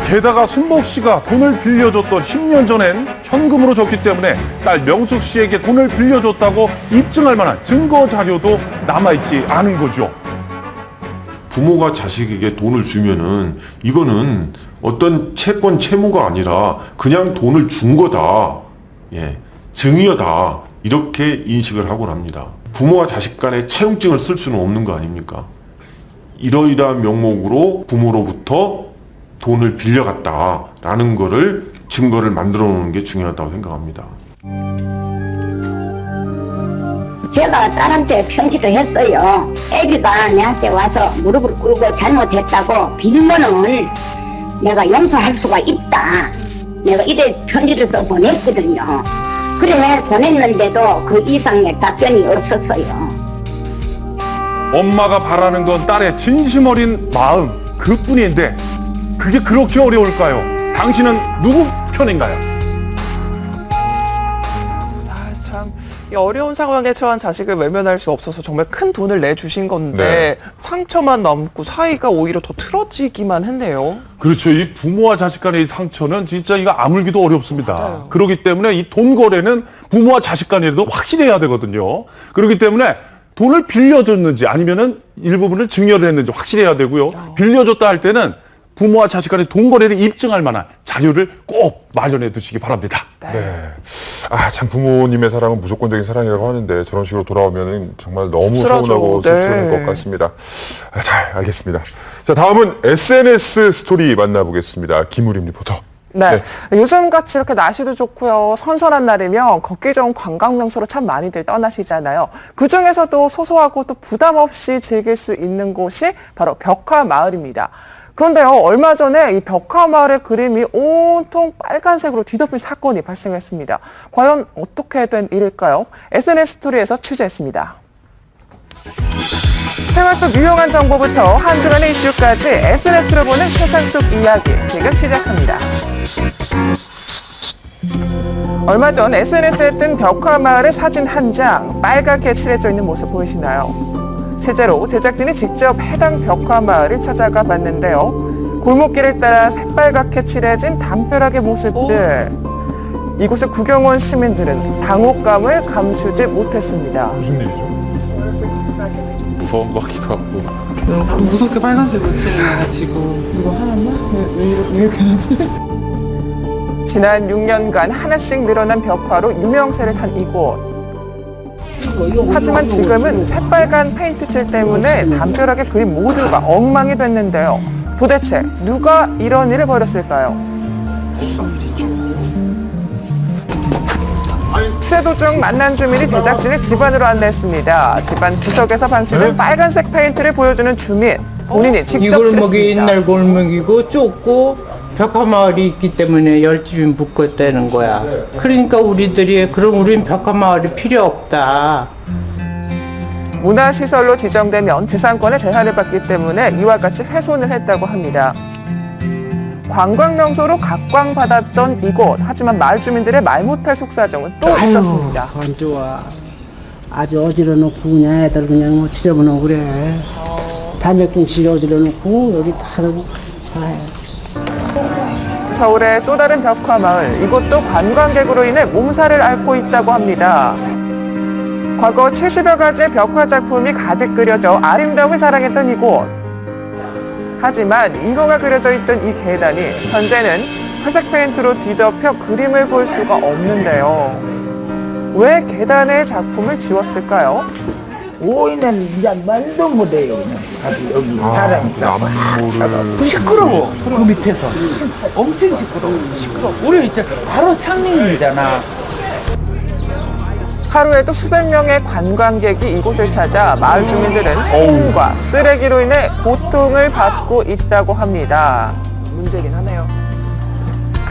게다가 순복 씨가 돈을 빌려줬던 10년 전엔 현금으로 줬기 때문에 딸 명숙 씨에게 돈을 빌려줬다고 입증할 만한 증거 자료도 남아있지 않은 거죠. 부모가 자식에게 돈을 주면은 이거는 어떤 채권 채무가 아니라 그냥 돈을 준 거다. 예, 증여다. 이렇게 인식을 하곤 합니다. 부모와 자식 간에 차용증을 쓸 수는 없는 거 아닙니까? 이러이러한 명목으로 부모로부터 돈을 빌려갔다라는 거를 증거를 만들어 놓는 게 중요하다고 생각합니다. 제가 딸한테 편지도 했어요. 애기가 내한테 와서 무릎을 꿇고 잘못했다고 빌면은 내가 용서할 수가 있다. 내가 이래 편지를 써 보냈거든요. 그래 보냈는데도 그 이상의 답변이 없었어요. 엄마가 바라는 건 딸의 진심 어린 마음 그뿐인데 그게 그렇게 어려울까요? 당신은 누구 편인가요? 참, 이 어려운 상황에 처한 자식을 외면할 수 없어서 정말 큰 돈을 내주신 건데 상처만 남고 사이가 오히려 더 틀어지기만 했네요. 그렇죠. 이 부모와 자식 간의 이 상처는 진짜 이거 아물기도 어렵습니다. 그렇기 때문에 이 돈 거래는 부모와 자식 간에도 확실해야 되거든요. 그렇기 때문에 돈을 빌려줬는지 아니면은 일부분을 증여를 했는지 확실해야 되고요. 빌려줬다 할 때는 부모와 자식 간의 돈 거래를 입증할 만한 자료를 꼭 마련해 두시기 바랍니다. 네. 아, 참 부모님의 사랑은 무조건적인 사랑이라고 하는데 저런 식으로 돌아오면 정말 너무 씁쓸하죠. 서운하고 씁쓸한 것 같습니다. 아, 잘 알겠습니다. 자, 다음은 SNS 스토리 만나보겠습니다. 김우림 리포터. 네. 요즘같이 이렇게 날씨도 좋고요. 선선한 날이면 걷기 좋은 관광 명소로 참 많이들 떠나시잖아요. 그중에서도 소소하고 또 부담 없이 즐길 수 있는 곳이 바로 벽화마을입니다. 그런데요, 얼마 전에 이 벽화마을의 그림이 온통 빨간색으로 뒤덮인 사건이 발생했습니다. 과연 어떻게 된 일일까요? SNS 스토리에서 취재했습니다. 생활 속 유용한 정보부터 한 주간의 이슈까지 SNS로 보는 세상 속 이야기 지금 시작합니다. 얼마 전 SNS에 뜬 벽화마을의 사진 한 장, 빨갛게 칠해져 있는 모습 보이시나요? 실제로 제작진이 직접 해당 벽화마을을 찾아가 봤는데요. 골목길을 따라 새빨갛게 칠해진 담벼락의 모습들. 이곳을 구경 온 시민들은 당혹감을 감추지 못했습니다. 무슨 일이죠? 무서운 것 같기도 하고. 무섭게 빨간색으로 칠해가지고 이거 하나만? 왜 이렇게 하지? 지난 6년간 하나씩 늘어난 벽화로 유명세를 탄 이곳. 하지만 지금은 새빨간 페인트칠 때문에 담벼락의 그림 모두가 엉망이 됐는데요. 도대체 누가 이런 일을 벌였을까요? 취재 도중 만난 주민이 제작진을 집안으로 안내했습니다. 집안 구석에서 방치된 빨간색 페인트를 보여주는 주민. 본인이 직접 이 골목이 칠했습니다. 옛날 골목이고 좁고 벽화마을이 있기 때문에 열집이 묶었다는 거야. 그러니까 우리들이 그럼 우린 벽화마을이 필요 없다. 문화시설로 지정되면 재산권의 제한을 받기 때문에 이와 같이 훼손을 했다고 합니다. 관광명소로 각광받았던 이곳. 하지만 마을 주민들의 말 못할 속사정은 또 있었습니다. 안 좋아. 아주 어지러놓고 그냥 애들 그냥 뭐 지저분하고 그래. 담배꽁치 어지러놓고 여기 다 하고 잘. 서울의 또 다른 벽화마을. 이곳도 관광객으로 인해 몸살을 앓고 있다고 합니다. 과거 70여 가지의 벽화 작품이 가득 그려져 아름다움을 자랑했던 이곳. 하지만 잉어가 그려져 있던 이 계단이 현재는 회색 페인트로 뒤덮여 그림을 볼 수가 없는데요. 왜 계단에 작품을 지웠을까요? 오이는 이제 말도 못해요. 여기 사람이 시끄러워. 그 밑에서 엄청 시끄러워. 우리 이제 바로 창림이잖아. 하루에도 수백 명의 관광객이 이곳을 찾아 마을 주민들은 소음과 쓰레기로 인해 고통을 받고 있다고 합니다. 문제긴 하네요.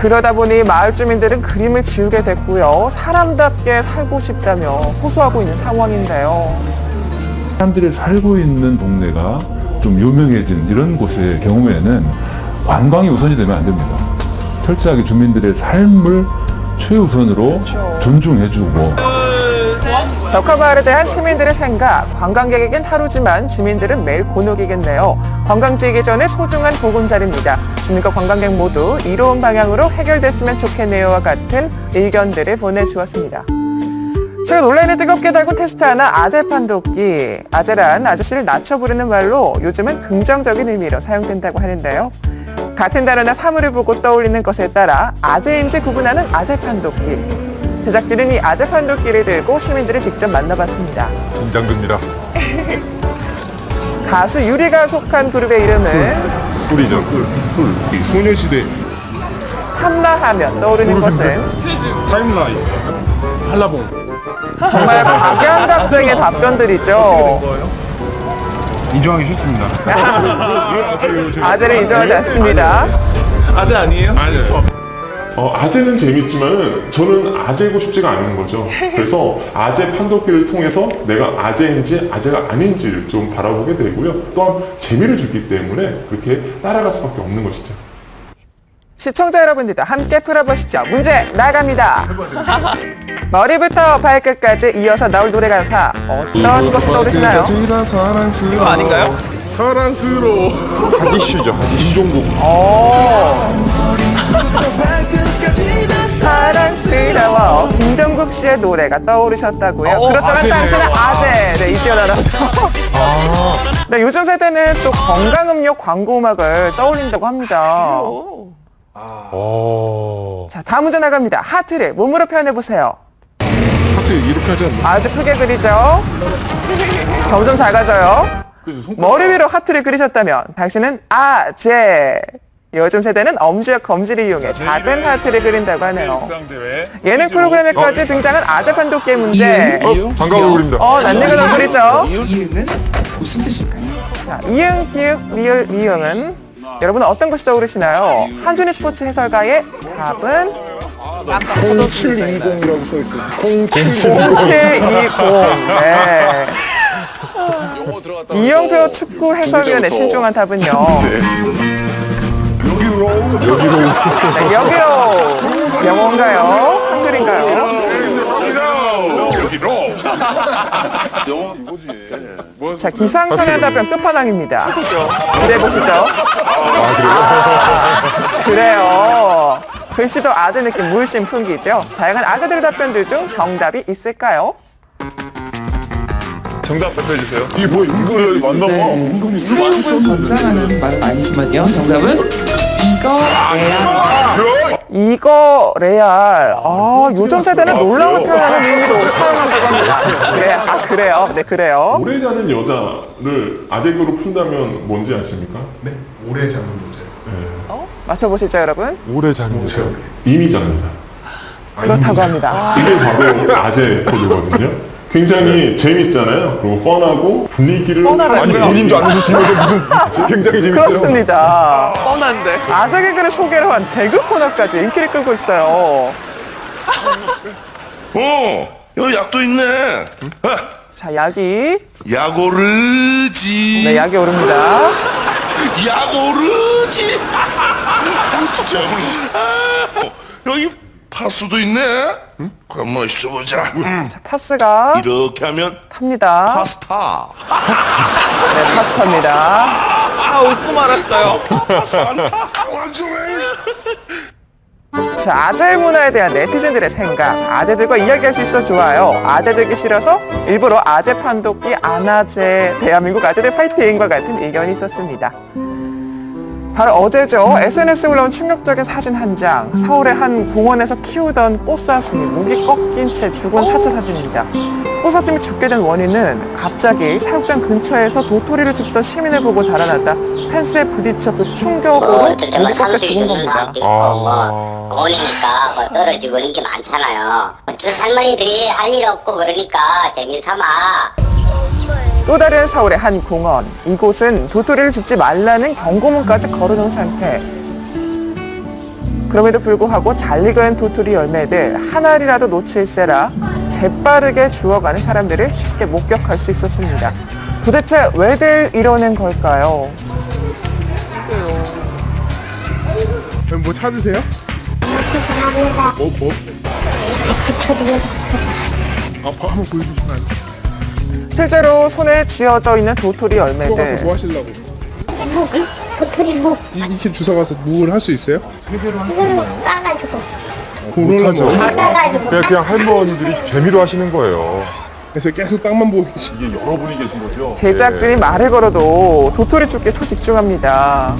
그러다 보니 마을 주민들은 그림을 지우게 됐고요. 사람답게 살고 싶다며 호소하고 있는 상황인데요. 사람들이 살고 있는 동네가 좀 유명해진 이런 곳의 경우에는 관광이 우선이 되면 안 됩니다. 철저하게 주민들의 삶을 최우선으로 존중해주고. 벽화마을에 대한 시민들의 생각, 관광객에겐 하루지만 주민들은 매일 곤혹이겠네요. 관광지이기 전에 소중한 보금자리입니다. 주민과 관광객 모두 이로운 방향으로 해결됐으면 좋겠네요와 같은 의견들을 보내주었습니다. 최근 온라인에 뜨겁게 달군 테스트 하나, 아재판독기. 아재란 아저씨를 낮춰 부르는 말로 요즘은 긍정적인 의미로 사용된다고 하는데요. 같은 단어나 사물을 보고 떠올리는 것에 따라 아재인지 구분하는 아재판독기. 제작진은 이 아재판독기를 들고 시민들을 직접 만나봤습니다. 긴장됩니다. 가수 유리가 속한 그룹의 이름은 쿨이죠. 소녀시대. 탐라하면 떠오르는 것은 타임라인. 한라봉. 정말 각양각색의 답변들이죠. 인정하기 싫습니다. 아재를 인정하지 않습니다. 아재 아니에요? 아니요. 아재는 재밌지만 저는 아재고 싶지가 않은 거죠. 그래서 아재 판독기를 통해서 내가 아재인지 아재가 아닌지를 좀 바라보게 되고요. 또한 재미를 주기 때문에 그렇게 따라갈 수밖에 없는 것이죠. 시청자 여러분들도 함께 풀어보시죠. 문제 나갑니다. 머리부터 발끝까지 이어서 나올 노래 가사 어떤 것이 떠오르시나요? 이거 아닌가요? 사랑스러워. 하디슈죠. 임종국. 사랑스러워. 김정국 씨의 노래가 떠오르셨다고요? 그렇다면 아재네요. 당신은 아재. 네, 이지연 아나운서. 네, 요즘 세대는 또 건강음료 광고 음악을 떠올린다고 합니다. 자, 다음 문제 나갑니다. 하트를 몸으로 표현해보세요. 하트 이렇게 하지 않나? 아주 크게 그리죠. 점점 작아져요. 머리 위로 하트를 그리셨다면 당신은 아재. 요즘 세대는 엄지와 검지를 이용해 작은 하트를 그린다고 하네요. 예능 프로그램에까지 등장한 아재 판독기의 문제. 반가워 그립니다. 난내가 그리죠. 이유는 무슨 뜻일까요? 자, 이응, 기읍, 리을, 미응은 여러분은 어떤 것이 떠오르시나요? 한준희 스포츠 해설가의 답은 0720이라고 써있어요. 0720. 네. 이영표 축구 해설위원의 신중한 답은요. 여기로. 네, 여기로. 영어인가요? 한글인가요? 자, 기상청의 답변 끝판왕입니다. 기대해보시죠. 그래요. 글씨도 아재 느낌 물씬 풍기죠. 다양한 아재들의 답변들 중 정답이 있을까요? 정답 발표해주세요. 이게 뭐 이거를 만나 봐. 사용을 권장하는 말은 아니지만요. 정답은 이거 레알. 요즘 세대는 놀라움을 표현하는 의미로 사용한다고 합니다. 그래요. 네, 그래요. 오래 자는 여자를 아재교로 푼다면 뭔지 아십니까? 네, 오래 자는 문제. 맞춰보시죠, 여러분. 오래 자는 거죠. 이미자입니다. 그렇다고 합니다. 이게 바로 아재 코드거든요. 굉장히 재밌잖아요. 그리고 뻔하고 분위기를 아니 본인도 안 웃으시면서 무슨 굉장히 재밌어요. 그렇습니다. 뻔한데. 아재 개그를 소개로 한 개그 코너까지 인기를 끌고 있어요. 여기 약도 있네. 자, 약이. 약 오르지. 네, 약이 오릅니다. 약 오르지. 진짜. 여기 파스도 있네. 가만 있어보자. 자, 파스가 이렇게 하면 탑니다. 파스타. 네, 파스타입니다. 웃고 말았어요. 자, 아재 문화에 대한 네티즌들의 생각. 아재들과 이야기할 수 있어 좋아요. 아재 되기 싫어서 일부러 아재 판독기 안 아재, 대한민국 아재들 파이팅과 같은 의견이 있었습니다. 바로 어제죠. SNS에 올라온 충격적인 사진 한 장. 서울의 한 공원에서 키우던 꽃사슴이 목이 꺾인 채 죽은 사체 사진입니다. 꽃사슴이 죽게 된 원인은 갑자기 사육장 근처에서 도토리를 줍던 시민을 보고 달아났다 펜스에 부딪혀 그 충격으로 목이 꺾여 죽은 겁니다. 공원이니까 떨어지고 이런 게 많잖아요. 할머니들이 할 일 없고 그러니까 재미삼아. 또 다른 서울의 한 공원. 이곳은 도토리를 줍지 말라는 경고문까지 걸어놓은 상태. 그럼에도 불구하고 잘 익은 도토리 열매들 한 알이라도 놓칠세라 재빠르게 주워가는 사람들을 쉽게 목격할 수 있었습니다. 도대체 왜들 이러는 걸까요? 뭐 찾으세요? 뭐? 한번 보여주시면 안 돼요? 실제로 손에 쥐어져 있는 도토리 열매들. 뭐 하시려고? 도토리 묵. 이렇게 주워 가서 묵을 할 수 있어요? 이거를 까가지고. 못하죠. 그냥 할머니들이 재미로 하시는 거예요. 그래서 계속 땅만 보고 계시게 여러분이 계신 거죠? 제작진이 말을 걸어도 도토리 줍기에 초집중합니다.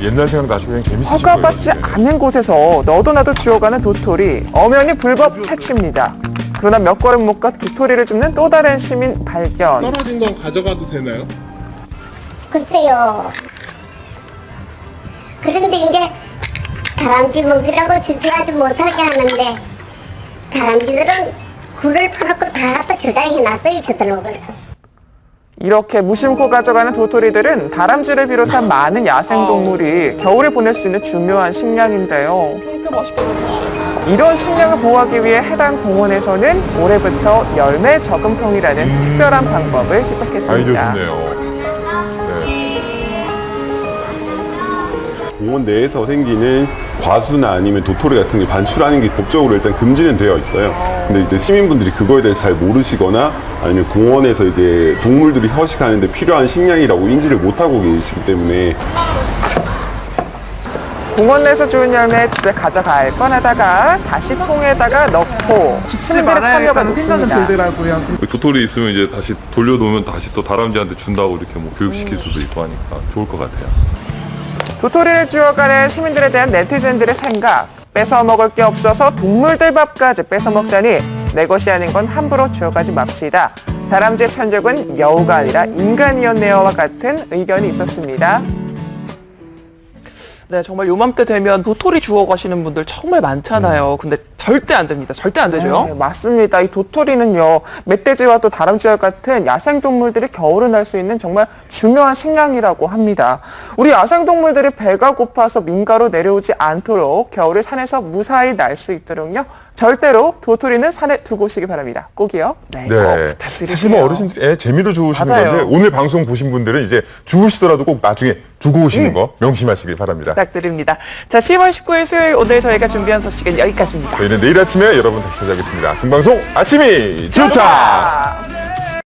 옛날 생각 나시면 그냥 재밌으신 허가받지 않는 곳에서 너도 나도 쥐어가는 도토리. 엄연히 불법 채취입니다. 그러나 몇 걸음 못 가 도토리를 줍는 또 다른 시민 발견. 떨어진 건 가져가도 되나요? 글쎄요. 그런데 이제 다람쥐 먹이라고 주저하지 못하게 하는데 다람쥐들은 그걸 파놓고 다 갖다 저장해 놨어요, 저들로. 이렇게 무심코 가져가는 도토리들은 다람쥐를 비롯한 많은 야생동물이 겨울에 보낼 수 있는 중요한 식량인데요. 이런 식량을 보호하기 위해 해당 공원에서는 올해부터 열매 저금통이라는 특별한 방법을 시작했습니다. 아이디어 좋네요. 공원 내에서 생기는 과수나 아니면 도토리 같은 게 반출하는 게 법적으로 일단 금지는 되어 있어요. 근데 이제 시민분들이 그거에 대해서 잘 모르시거나 아니면 공원에서 이제 동물들이 서식하는데 필요한 식량이라고 인지를 못하고 계시기 때문에 공원 내에서 주운 열매 집에 가져갈 뻔하다가 다시 통에다가 넣고 시민들의 참여가 높습니다. 도토리 있으면 이제 다시 돌려놓으면 다시 또 다람쥐한테 준다고 이렇게 뭐 교육시킬 수도 있고 하니까 좋을 것 같아요. 도토리를 주워가는 시민들에 대한 네티즌들의 생각. 뺏어 먹을 게 없어서 동물들 밥까지 뺏어 먹다니 내 것이 아닌 건 함부로 주워가지 맙시다. 다람쥐의 천적은 여우가 아니라 인간이었네요와 같은 의견이 있었습니다. 네, 정말 요맘때 되면 도토리 주워 가시는 분들 정말 많잖아요. 근데 절대 안 됩니다. 절대 안 되죠. 네, 맞습니다. 이 도토리는요, 멧돼지와 또 다람쥐와 같은 야생동물들이 겨울을 날 수 있는 정말 중요한 식량이라고 합니다. 우리 야생동물들이 배가 고파서 민가로 내려오지 않도록 겨울에 산에서 무사히 날 수 있도록요, 절대로 도토리는 산에 두고 오시기 바랍니다. 꼭이요. 네. 사실 뭐 어르신들이 재미로 주우시는 건데 오늘 방송 보신 분들은 이제 주우시더라도 꼭 나중에 두고 오시는 거 명심하시길 바랍니다. 부탁드립니다. 자, 10월 19일 수요일 오늘 저희가 준비한 소식은 여기까지입니다. 저희는 내일 아침에 여러분 다시 찾아뵙겠습니다. 생방송 아침이 좋다.